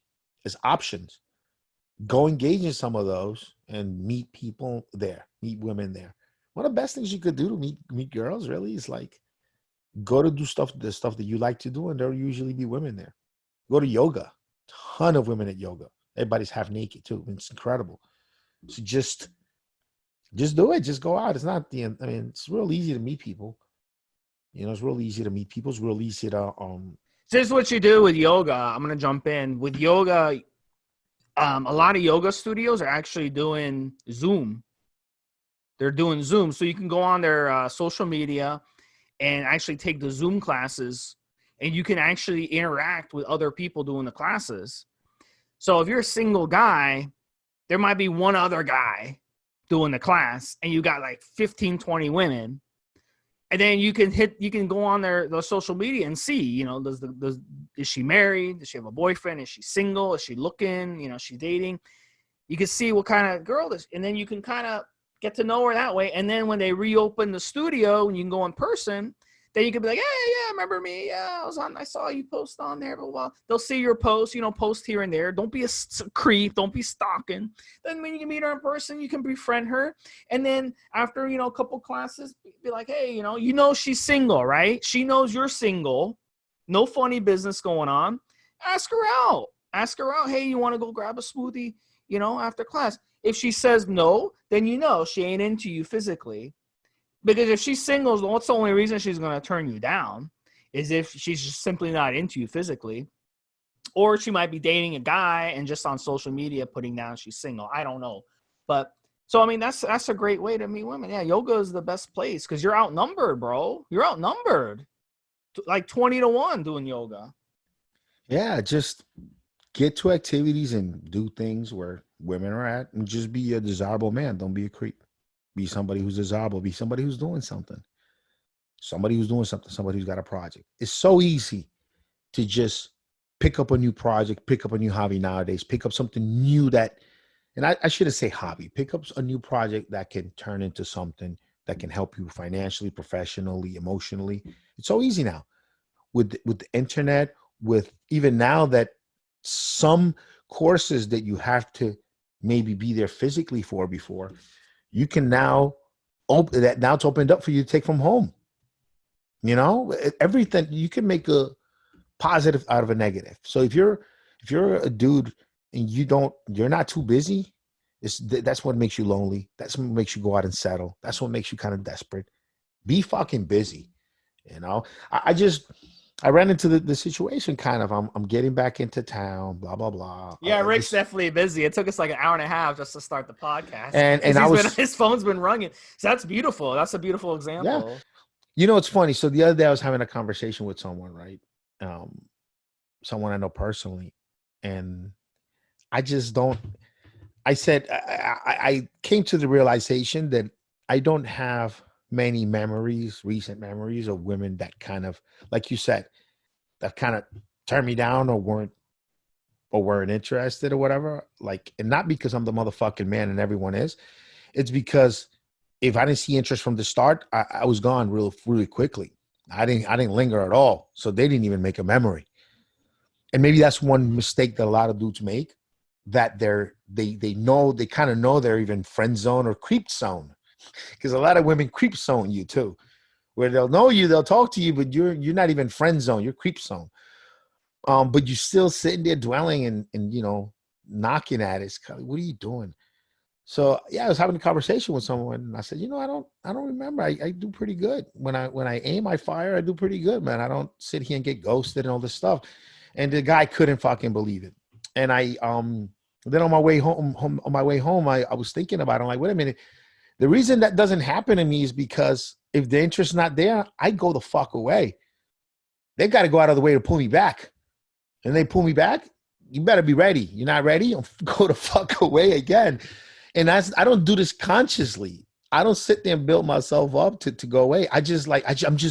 as options. Go engage in some of those and meet people there, meet women there. One of the best things you could do to meet girls really is like go to do the stuff that you like to do, and there'll usually be women there. Go to yoga. Ton of women at yoga. Everybody's half naked too. It's incredible. So just do it. Just go out. It's not the end. I mean, it's real easy to meet people. You know, it's real easy to meet people. It's real easy to So this is what you do with yoga. I'm gonna jump in with yoga. A lot of yoga studios are actually doing Zoom. They're doing Zoom, so you can go on their social media and actually take the Zoom classes, and you can actually interact with other people doing the classes. So if you're a single guy, there might be one other guy doing the class, and you got like 15, 20 women. And then you can go on their social media and see, you know, is she married? Does she have a boyfriend? Is she single? Is she looking? You know, is she dating? You can see what kind of girl this, and then you can kind of get to know her that way. And then when they reopen the studio and you can go in person, then you can be like, hey, yeah, remember me? Yeah, I saw you post on there, blah, blah. They'll see your post, you know, post here and there. Don't be a creep. Don't be stalking. Then when you can meet her in person, you can befriend her. And then after, you know, a couple classes, be like, hey, you know, she's single, right? She knows you're single. No funny business going on. Ask her out. Hey, you want to go grab a smoothie, you know, after class? If she says no, then you know she ain't into you physically. Because if she's single, what's the only reason she's going to turn you down is if she's just simply not into you physically. Or she might be dating a guy and just on social media putting down she's single. I don't know. But so, I mean, that's a great way to meet women. Yeah, yoga is the best place because you're outnumbered, bro. You're outnumbered. Like 20-1 doing yoga. Yeah, just get to activities and do things where women are at and just be a desirable man. Don't be a creep. Be somebody who's desirable. Be somebody who's doing something. Somebody who's got a project. It's so easy to just pick up a new project, pick up a new hobby nowadays, pick up something new and I shouldn't say hobby, pick up a new project that can turn into something that can help you financially, professionally, emotionally. It's so easy now with the internet, with even now that some courses that you have to maybe be there physically for before, you can now open that. Now it's opened up for you to take from home. You know, everything you can make a positive out of a negative. So if you're a dude and you're not too busy, that's what makes you lonely. That's what makes you go out and settle. That's what makes you kind of desperate. Be fucking busy. You know, I ran into the situation kind of. I'm getting back into town. Blah blah blah. Yeah, Rick's definitely busy. It took us like an hour and a half just to start the podcast, and his phone's been ringing. So that's beautiful. That's a beautiful example. Yeah. You know, it's funny. So the other day I was having a conversation with someone, right? Someone I know personally, and I just don't. I said I came to the realization that I don't have many recent memories of women that kind of, like you said, that kind of turned me down or weren't interested or whatever. Like, and not because I'm the motherfucking man and everyone is. It's because if I didn't see interest from the start, I was gone really quickly. I didn't linger at all. So they didn't even make a memory. And maybe that's one mistake that a lot of dudes make, that they kind of know they're even friend zone or creep zone. Because a lot of women creep zone you too, where they'll know you, they'll talk to you, but you're not even friend zone, you're creep zone. But you're still sitting there dwelling and you know, knocking at it. It's kind of, what are you doing? So yeah, I was having a conversation with someone and I said, you know, I don't remember. I do pretty good. When I aim, I fire, I do pretty good, man. I don't sit here and get ghosted and all this stuff. And the guy couldn't fucking believe it. And I then on my way home, I was thinking about it. I'm like, wait a minute. The reason that doesn't happen to me is because if the interest's not there, I go the fuck away. They've got to go out of the way to pull me back. And they pull me back, you better be ready. You're not ready, I'll go the fuck away again. And I don't do this consciously. I don't sit there and build myself up to go away. I'm just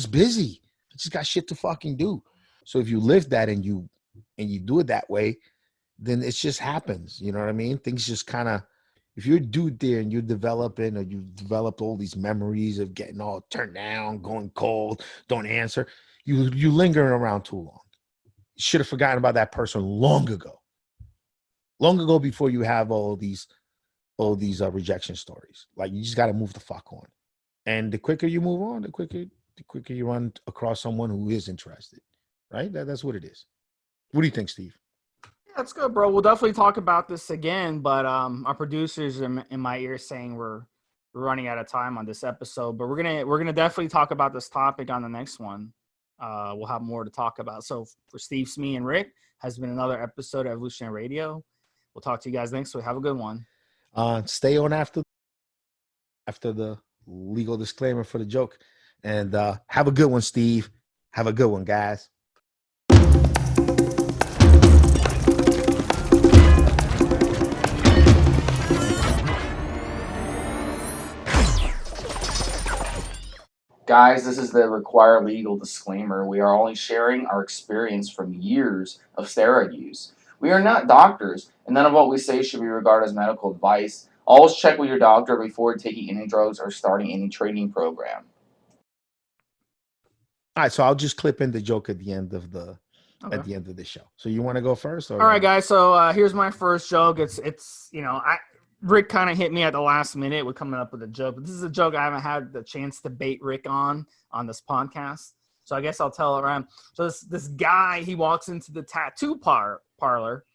busy. I just got shit to fucking do. So if you live that and you do it that way, then it just happens. You know what I mean? Things just kind of, If you're a dude there and you're developing, or you've developed all these memories of getting all turned down, going cold, don't answer, you lingering around too long. You should have forgotten about that person long ago before you have all these rejection stories. Like, you just got to move the fuck on. And the quicker you move on, the quicker you run across someone who is interested, right? That's what it is. What do you think, Steve? That's good, bro. We'll definitely talk about this again, but our producers in my ear saying we're running out of time on this episode, but we're gonna definitely talk about this topic on the next one. We'll have more to talk about. So for Stevesmi and Rick, has been another episode of Evolutionary Radio. We'll talk to you guys next week. Have a good one. Stay on after the legal disclaimer for the joke, and have a good one, Steve. Have a good one, guys. Guys, this is the required legal disclaimer. We are only sharing our experience from years of steroid use. We are not doctors, and none of what we say should be regarded as medical advice. Always check with your doctor before taking any drugs or starting any training program. All right, so I'll just clip in the joke at the end of the show. So you want to go first? Or? All right, guys. So here's my first joke. It's Rick kind of hit me at the last minute with coming up with a joke, but this is a joke I haven't had the chance to bait Rick on this podcast. So I guess I'll tell it around. So this guy, he walks into the tattoo parlor,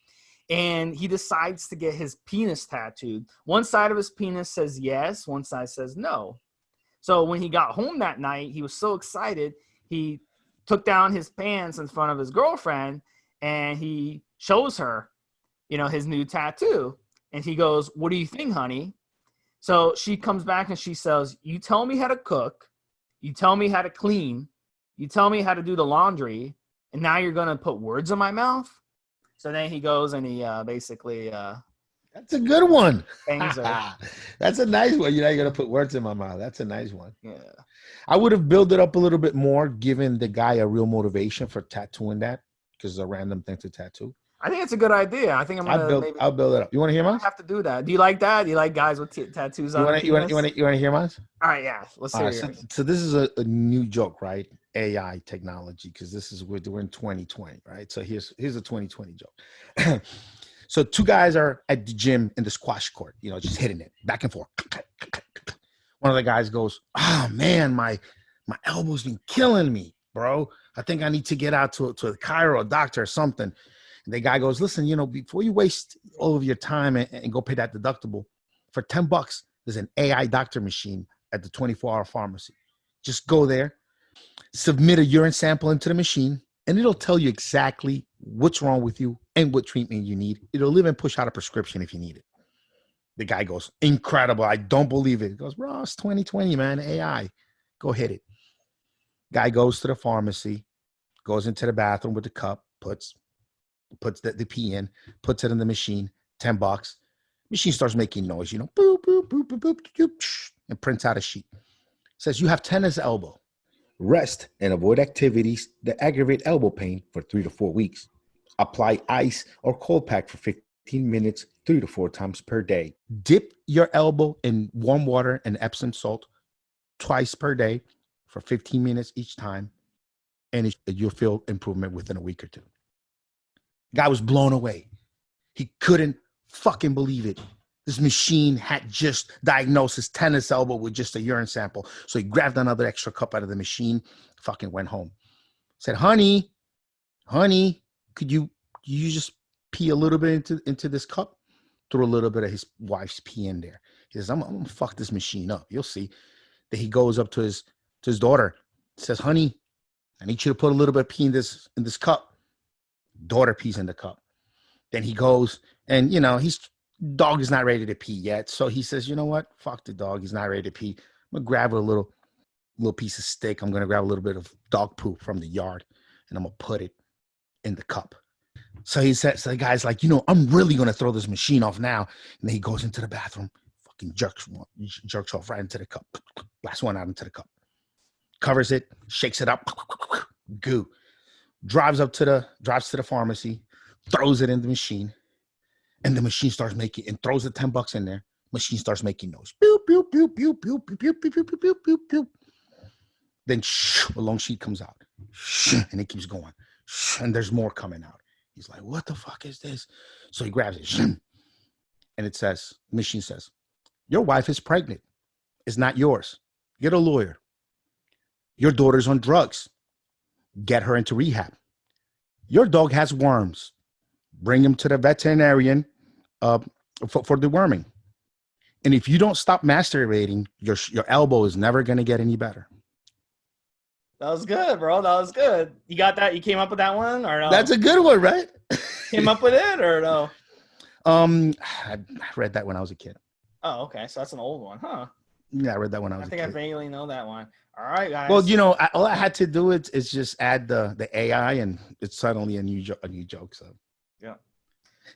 and he decides to get his penis tattooed. One side of his penis says yes, one side says no. So when he got home that night, he was so excited, he took down his pants in front of his girlfriend, and he shows her, his new tattoo. And he goes, "What do you think, honey?" So she comes back and she says, "You tell me how to cook. You tell me how to clean. You tell me how to do the laundry. And now you're going to put words in my mouth?" So then he goes and he basically That's a good one. bangs her. That's a nice one. You're going to put words in my mouth. That's a nice one. Yeah. I would have built it up a little bit more, giving the guy a real motivation for tattooing that, because it's a random thing to tattoo. I think it's a good idea. I think I'll build it up. You want to hear mine? I have to do that. Do you like that? Do you like guys with tattoos on? You want to hear mine? All right, yeah. Let's hear it. So this is a new joke, right? AI technology, because we're in 2020, right? So here's a 2020 joke. So two guys are at the gym in the squash court, just hitting it back and forth. One of the guys goes, "Oh man, my elbow's been killing me, bro. I think I need to get out to a chiro, a doctor or something." And the guy goes, "Listen, before you waste all of your time and go pay that deductible, for $10, there's an AI doctor machine at the 24-hour pharmacy. Just go there, submit a urine sample into the machine, and it'll tell you exactly what's wrong with you and what treatment you need. It'll even push out a prescription if you need it." The guy goes, "Incredible. I don't believe it." He goes, "Bro, it's 2020, man. AI. Go hit it." Guy goes to the pharmacy, goes into the bathroom with the cup, puts the pee in, puts it in the machine, $10. Machine starts making noise, boop, boop, boop, boop, boop, boop, and prints out a sheet. Says, "You have tennis elbow. Rest and avoid activities that aggravate elbow pain for 3 to 4 weeks. Apply ice or cold pack for 15 minutes, 3 to 4 times per day. Dip your elbow in warm water and Epsom salt twice per day for 15 minutes each time, and you'll feel improvement within a week or two." Guy was blown away. He couldn't fucking believe it. This machine had just diagnosed his tennis elbow with just a urine sample. So he grabbed another extra cup out of the machine, fucking went home. Said, honey, could you just pee a little bit into this cup?" Threw a little bit of his wife's pee in there. He says, I'm gonna fuck this machine up. You'll see. Then he goes up to his daughter, says, "Honey, I need you to put a little bit of pee in this cup." Daughter pees in the cup. Then he goes and dog is not ready to pee yet. So he says, "You know what? Fuck the dog. He's not ready to pee. I'm gonna grab a little piece of steak. I'm gonna grab a little bit of dog poop from the yard, and I'm gonna put it in the cup." So the guy's like, "I'm really gonna throw this machine off now." And then he goes into the bathroom, fucking jerks off right into the cup. Last one out into the cup. Covers it, shakes it up, goo. Drives to the pharmacy, throws it in the machine, and the machine starts making and throws the $10 in there. Machine starts making noise. Pew, pew, pew, pew, pew, pew, pew, pew, pew, pew, pew, pew. Then a long sheet comes out. And it keeps going. And there's more coming out. He's like, what the fuck is this? So he grabs it. And it says, machine says, your wife is pregnant. It's not yours. Get a lawyer. Your daughter's on drugs. Get her into rehab. Your dog has worms. Bring him to the veterinarian for deworming. And if you don't stop masturbating, your elbow is never going to get any better. That was good, bro. That was good. You got that? You came up with that one or no? That's a good one, right? Came up with it or no? I read that when I was a kid. Oh, okay. So that's an old one, huh? Yeah, I read that when I was a kid. I think I vaguely know that one. All right, guys. Well, all I had to do is just add the AI, and it's suddenly a new joke. So yeah.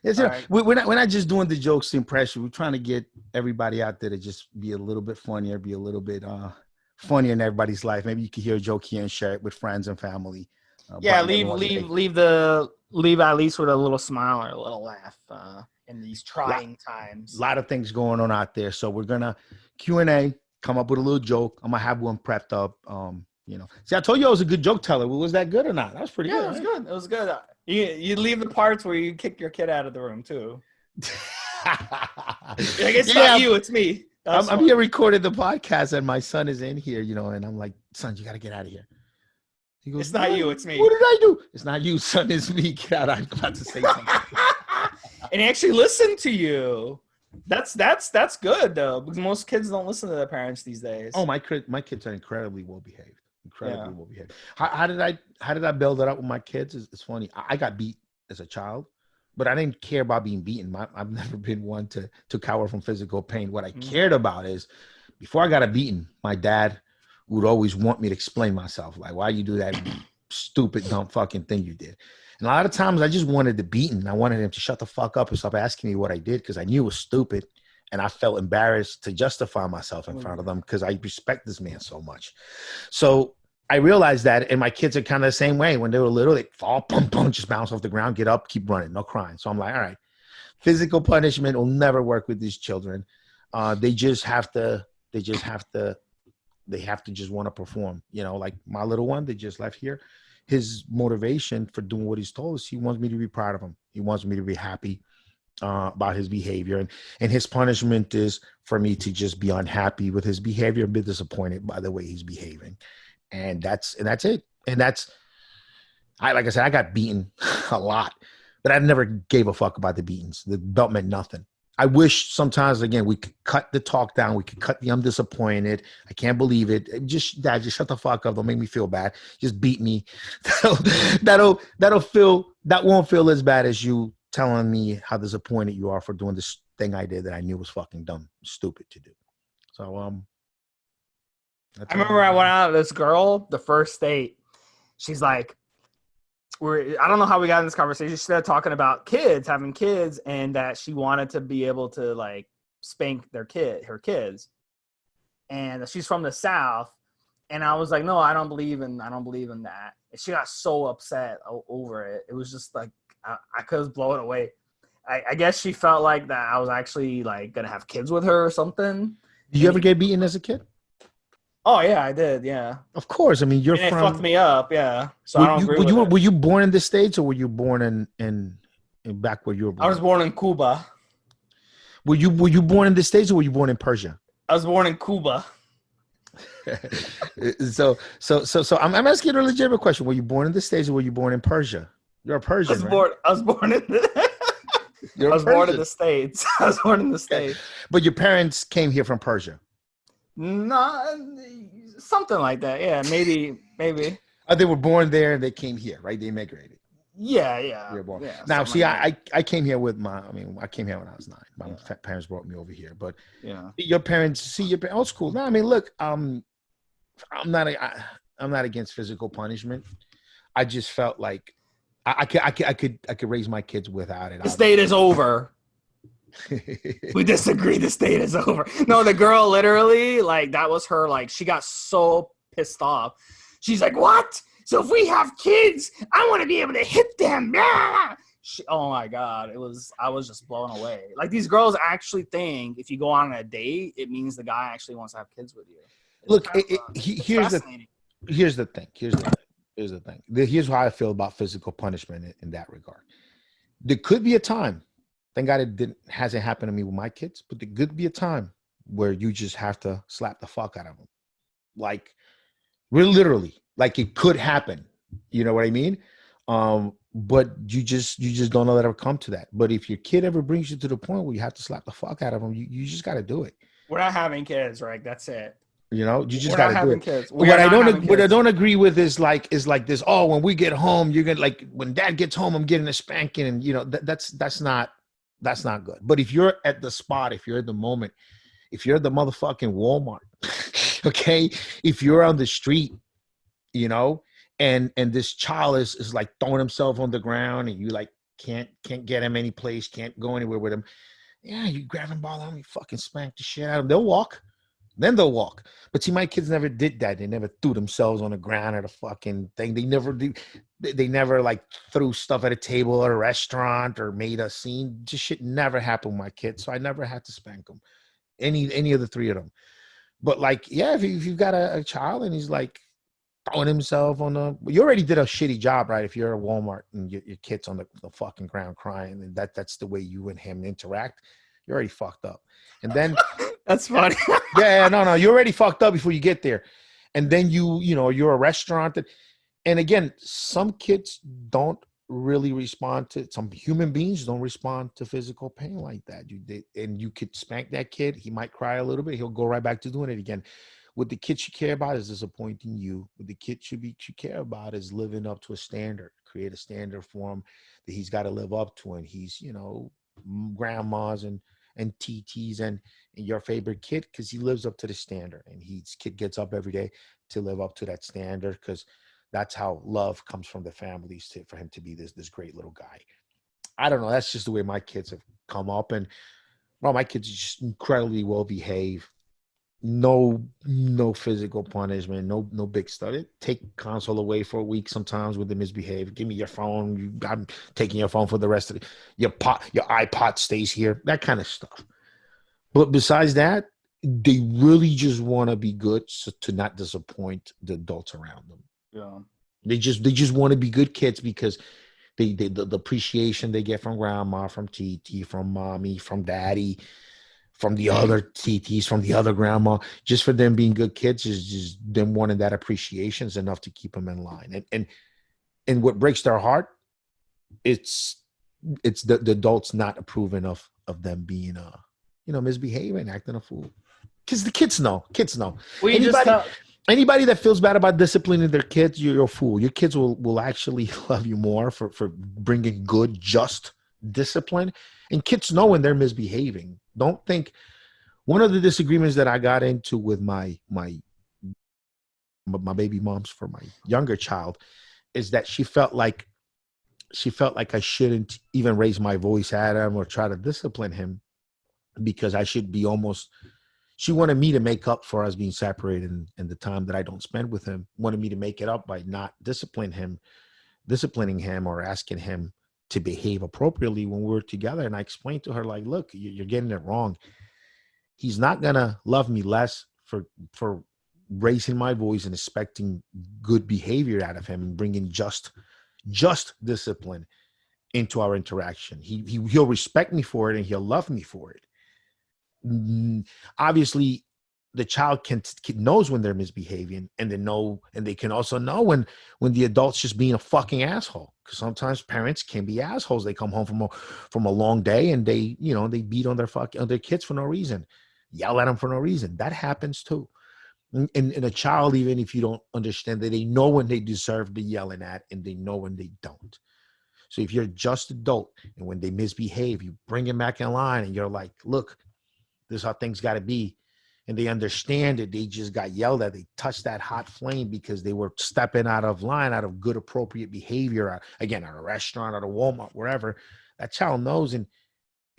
Right. We're not just doing the jokes to impress you. We're trying to get everybody out there to just be a little bit funnier, be a little bit funnier in everybody's life. Maybe you could hear a joke here and share it with friends and family. Yeah, leave at least with a little smile or a little laugh in these trying times. A lot of things going on out there. So we're gonna Q&A, come up with a little joke. I'm gonna have one prepped up. See, I told you I was a good joke teller. Was that good or not? That was pretty good. Yeah, it was good. It was good. You leave the parts where you kick your kid out of the room too. It's not you, it's me. I'm here recording the podcast, and my son is in here, and I'm like, son, you got to get out of here. He goes, it's not you, it's me. What did I do? It's not you, son, it's me. Get out. I'm about to say something. And he actually listened to you. That's good though, because most kids don't listen to their parents these days. Oh, my kids are incredibly well behaved. Well behaved. How did I build it up with my kids? It's funny. I got beat as a child, but I didn't care about being beaten. I've never been one to cower from physical pain. What I cared about is before I got a beating, my dad would always want me to explain myself. Like, why you do that stupid, dumb fucking thing you did? And a lot of times I just wanted the beating. I wanted him to shut the fuck up and stop asking me what I did because I knew it was stupid. And I felt embarrassed to justify myself in front of them because I respect this man so much. So I realized that, and my kids are kind of the same way. When they were little, they fall, boom, boom, just bounce off the ground, get up, keep running, no crying. So I'm like, all right, physical punishment will never work with these children. They have to just want to perform. Like my little one that just left here, his motivation for doing what he's told us, he wants me to be proud of him. He wants me to be happy about his behavior, and his punishment is for me to just be unhappy with his behavior, be disappointed by the way he's behaving, and that's it. And like I said, I got beaten a lot, but I never gave a fuck about the beatings. The belt meant nothing. I wish sometimes, again, we could cut the talk down. We could cut the I'm disappointed. I can't believe it. Dad, just shut the fuck up. Don't make me feel bad. Just beat me. That won't feel as bad as you telling me how disappointed you are for doing this thing I did that I knew was fucking dumb, stupid to do. So, I remember I went out with this girl, the first date. She's like, I don't know how we got in this conversation. She started talking about having kids, and that she wanted to be able to like spank her kids. And she's from the South. And I was like, no, I don't believe in that. And she got so upset over it. It was just like, I could blow it away. I guess she felt like that I was actually like going to have kids with her or something. Did you ever get beaten as a kid? Oh yeah, I did. Yeah, of course. I mean, it fucked me up. Yeah. So I don't agree with it. Were you born in the States, or were you born in back where you were born? I was born in Cuba. Were you born in the States, or were you born in Persia? I was born in Cuba. So I'm asking a legitimate question. Were you born in the States, or were you born in Persia? You're a Persian. I was born in the States. I was born in the States. But your parents came here from Persia. No, something like that. Yeah, maybe. They were born there and they came here, right? They immigrated. Yeah. Now, see, I came here I came here when I was 9. My parents brought me over here, but your parents, old school. No, I mean, look, I'm not against physical punishment. I just felt like I could raise my kids without it. The state is over. We disagree. The state is over. No, the girl literally, like, that was her. Like, she got so pissed off. She's like, what? So if we have kids, I want to be able to hit them. Blah! Oh my God, I was just blown away. Like these girls actually think if you go on a date, it means the guy actually wants to have kids with you. It's Look, kind of, it's here's fascinating. here's the thing. Here's how I feel about physical punishment in that regard. There could be a time. Thank God it hasn't happened to me with my kids, but there could be a time where you just have to slap the fuck out of them, like real literally, like it could happen. You know what I mean? But you just don't let it come to that. But if your kid ever brings you to the point where you have to slap the fuck out of them, you just got to do it. We're not having kids, right? That's it. You know, you just We're got not to do having it. kids. We are not having kids. What I don't agree with is like this. Oh, when we get home, you're gonna like when Dad gets home, I'm getting a spanking, and you know that's not good. But if you're at the spot, if you're at the moment, if you're at the motherfucking Walmart, okay, if you're on the street, you know, and this child is like throwing himself on the ground, and you like can't get him any place, can't go anywhere with him. Yeah, you grab him by the arm, you fucking spank the shit out of him. They'll walk. Then they'll walk. But see, my kids never did that. They never threw themselves on the ground or the fucking thing. They never do. They never like threw stuff at a table at a restaurant or made a scene. Just shit never happened with my kids. So I never had to spank them. Any of the three of them. But like, yeah, if you've got a child and he's like throwing himself on the, you already did a shitty job, right? If you're at Walmart and your kid's on the fucking ground crying, and that's the way you and him interact, you're already fucked up. And then that's funny. no, you're already fucked up before you get there. And then you're a restaurant and again, some kids don't really respond to, some human beings don't respond to physical pain like that. And you could spank that kid, he might cry a little bit, he'll go right back to doing it again. What the kid should care about is disappointing you. What the kid should care about is living up to a standard, create a standard for him that he's got to live up to. And he's, grandmas and TTs and your favorite kid, because he lives up to the standard, and kid gets up every day to live up to that standard, because that's how love comes from the families for him to be this great little guy. I don't know. That's just the way my kids have come up, and well, my kids are just incredibly well behaved. No physical punishment, no big stuff. Take console away for a week sometimes when they misbehave. Give me your phone. I'm taking your phone for the rest of your iPod stays here. That kind of stuff. But besides that, they really just want to be good to not disappoint the adults around them. Yeah. They just want to be good kids because the appreciation they get from grandma, from TT, from mommy, from daddy, from the other TTs, from the other grandma, just for them being good kids is just them wanting that appreciation is enough to keep them in line. And what breaks their heart, it's the adults not approving of them being misbehaving, acting a fool. Because the kids know. Anybody that feels bad about disciplining their kids, you're a fool. Your kids will actually love you more for bringing good, just discipline. And kids know when they're misbehaving. Don't think, one of the disagreements that I got into with my baby moms for my younger child is that she felt like I shouldn't even raise my voice at him or try to discipline him, because I should be she wanted me to make up for us being separated and the time that I don't spend with him, wanted me to make it up by not disciplining him or asking him to behave appropriately when we're together. And I explained to her, like, look, you're getting it wrong. He's not going to love me less for raising my voice and expecting good behavior out of him and bringing just discipline into our interaction. He'll respect me for it and he'll love me for it. Obviously, the child knows when they're misbehaving, and they can also know when the adult's just being a fucking asshole. Because sometimes parents can be assholes. They come home from a long day and they beat on their kids for no reason, yell at them for no reason. That happens too. And a child, even if you don't understand that, they know when they deserve the yelling at, and they know when they don't. So if you're just adult and when they misbehave, you bring them back in line, and you're like, look, this is how things got to be. And they understand it. They just got yelled at. They touched that hot flame because they were stepping out of line, out of good, appropriate behavior. Again, at a restaurant, at a Walmart, wherever. That child knows, and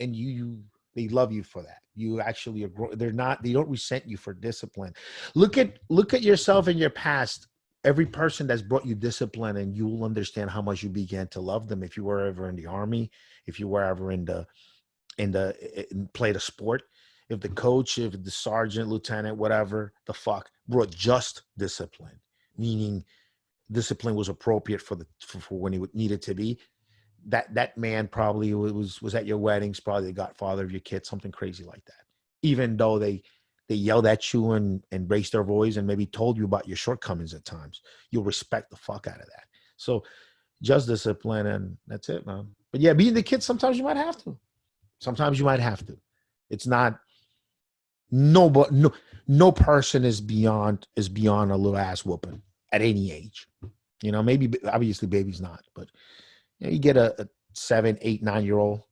they love you for that. You actually they don't resent you for discipline. Look at yourself in your past. every person that's brought you discipline, and you will understand how much you began to love them. If you were ever in the army, if you were ever played a sport, if the coach, if the sergeant, lieutenant, whatever the fuck brought just discipline, meaning discipline was appropriate for when it needed to be, that man probably was at your weddings, probably the godfather of your kid, something crazy like that. Even though they yelled at you and raised their voice and maybe told you about your shortcomings at times, you'll respect the fuck out of that. So just discipline, and that's it, man. But yeah, being the kid, sometimes you might have to. It's not no person is beyond a little ass whooping at any age. You know, maybe obviously baby's not, but you know, you get a 7, 8, 9-year-old,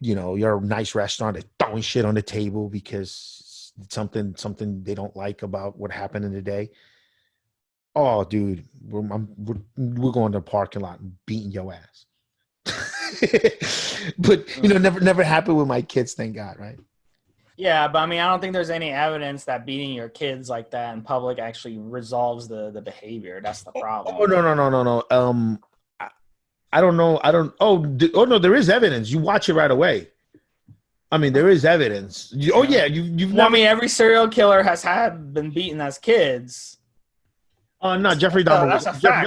you know, you're a nice restaurant, they're throwing shit on the table because something they don't like about what happened in the day. Oh, dude, we're going to the parking lot and beating your ass. But you know, never happened with my kids, thank God, right? Yeah, but I mean, I don't think there's any evidence that beating your kids like that in public actually resolves the behavior. That's the problem. Oh no. I don't know. Oh no, there is evidence. You watch it right away. I mean, there is evidence. Oh yeah, you've. Well, I mean, every serial killer has been beaten as kids. No, Jeffrey Dahmer. That's a fact,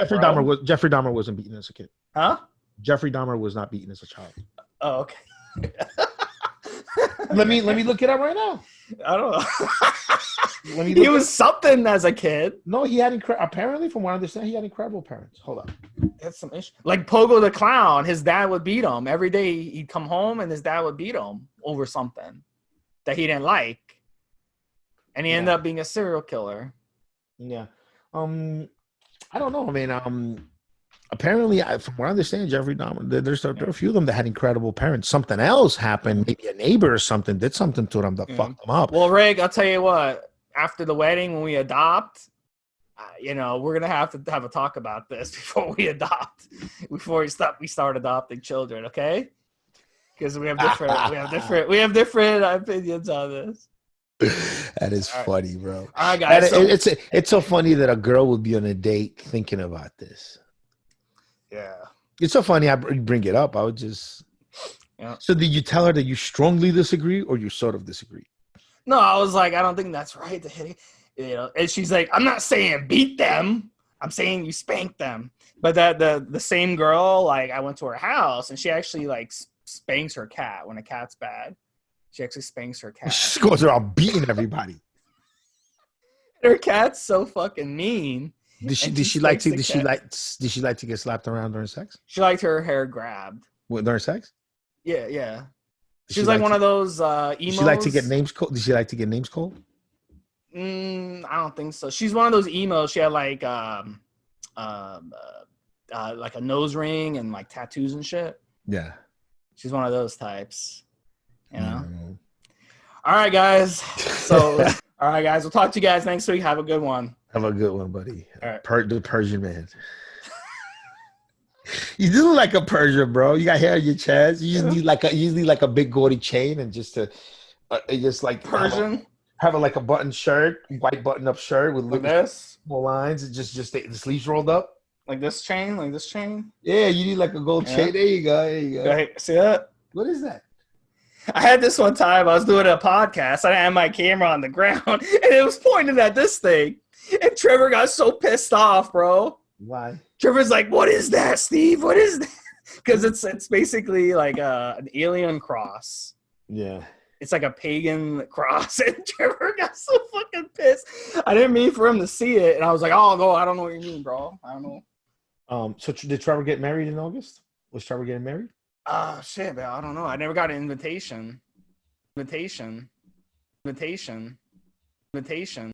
Jeffrey Dahmer wasn't beaten as a kid. Huh? Jeffrey Dahmer was not beaten as a child. Oh, okay. Let me look it up right now. I don't know. He was something as a kid. No, he had apparently, from what I understand, he had incredible parents. Hold on. That's some issue. Like Pogo the Clown, his dad would beat him every day. He'd come home and his dad would beat him over something that he didn't like, and he ended up being a serial killer. Yeah. I don't know. I mean, apparently, from what I understand, Jeffrey Dahmer, there are a few of them that had incredible parents. Something else happened. Maybe a neighbor or something did something to them that fucked them up. Well, Rick, I'll tell you what. After the wedding, when we adopt, you know, we're gonna have to have a talk about this before we adopt, before we start adopting children, okay? Because we have different opinions on this. That is funny, bro. All right, guys. It's so funny that a girl would be on a date thinking about this. Yeah. It's so funny I bring it up. I would just. Yeah. So did you tell her that you strongly disagree or you sort of disagree? No, I was like, I don't think that's right. You know, and she's like, I'm not saying beat them. I'm saying you spank them. But that the same girl, like, I went to her house and she actually like spanks her cat when a cat's bad. She actually spanks her cat. She goes around beating everybody. Her cat's so fucking mean. Did she like to get slapped around during sex? She liked her hair grabbed. During sex? Yeah. She's like one of those emos. Did she like to get names called? Did she like to get names called? I don't think so. She's one of those emos. She had like a nose ring and like tattoos and shit. Yeah. She's one of those types. You know? All right, guys. So, all right, guys. We'll talk to you guys next week. Have a good one. Have a good one, buddy. All right. The Persian man. You do look like a Persian, bro. You got hair on your chest. You usually like a big gaudy chain, and just like Persian. Have like a button shirt, white button up shirt with like this small lines, and just the sleeves rolled up. Like this chain. Yeah, you need like a gold chain. There you go. Hey, see that? What is that? I had this one time. I was doing a podcast. I had my camera on the ground, and it was pointed at this thing. And Trevor got so pissed off, bro. Why? Trevor's like, "What is that, Steve? What is that?" Because it's basically like an alien cross. Yeah. It's like a pagan cross, and Trevor got so fucking pissed. I didn't mean for him to see it, and I was like, "Oh no, I don't know what you mean, bro. I don't know." So did Trevor get married in August? Was Trevor getting married? Shit, man. I don't know. I never got an invitation.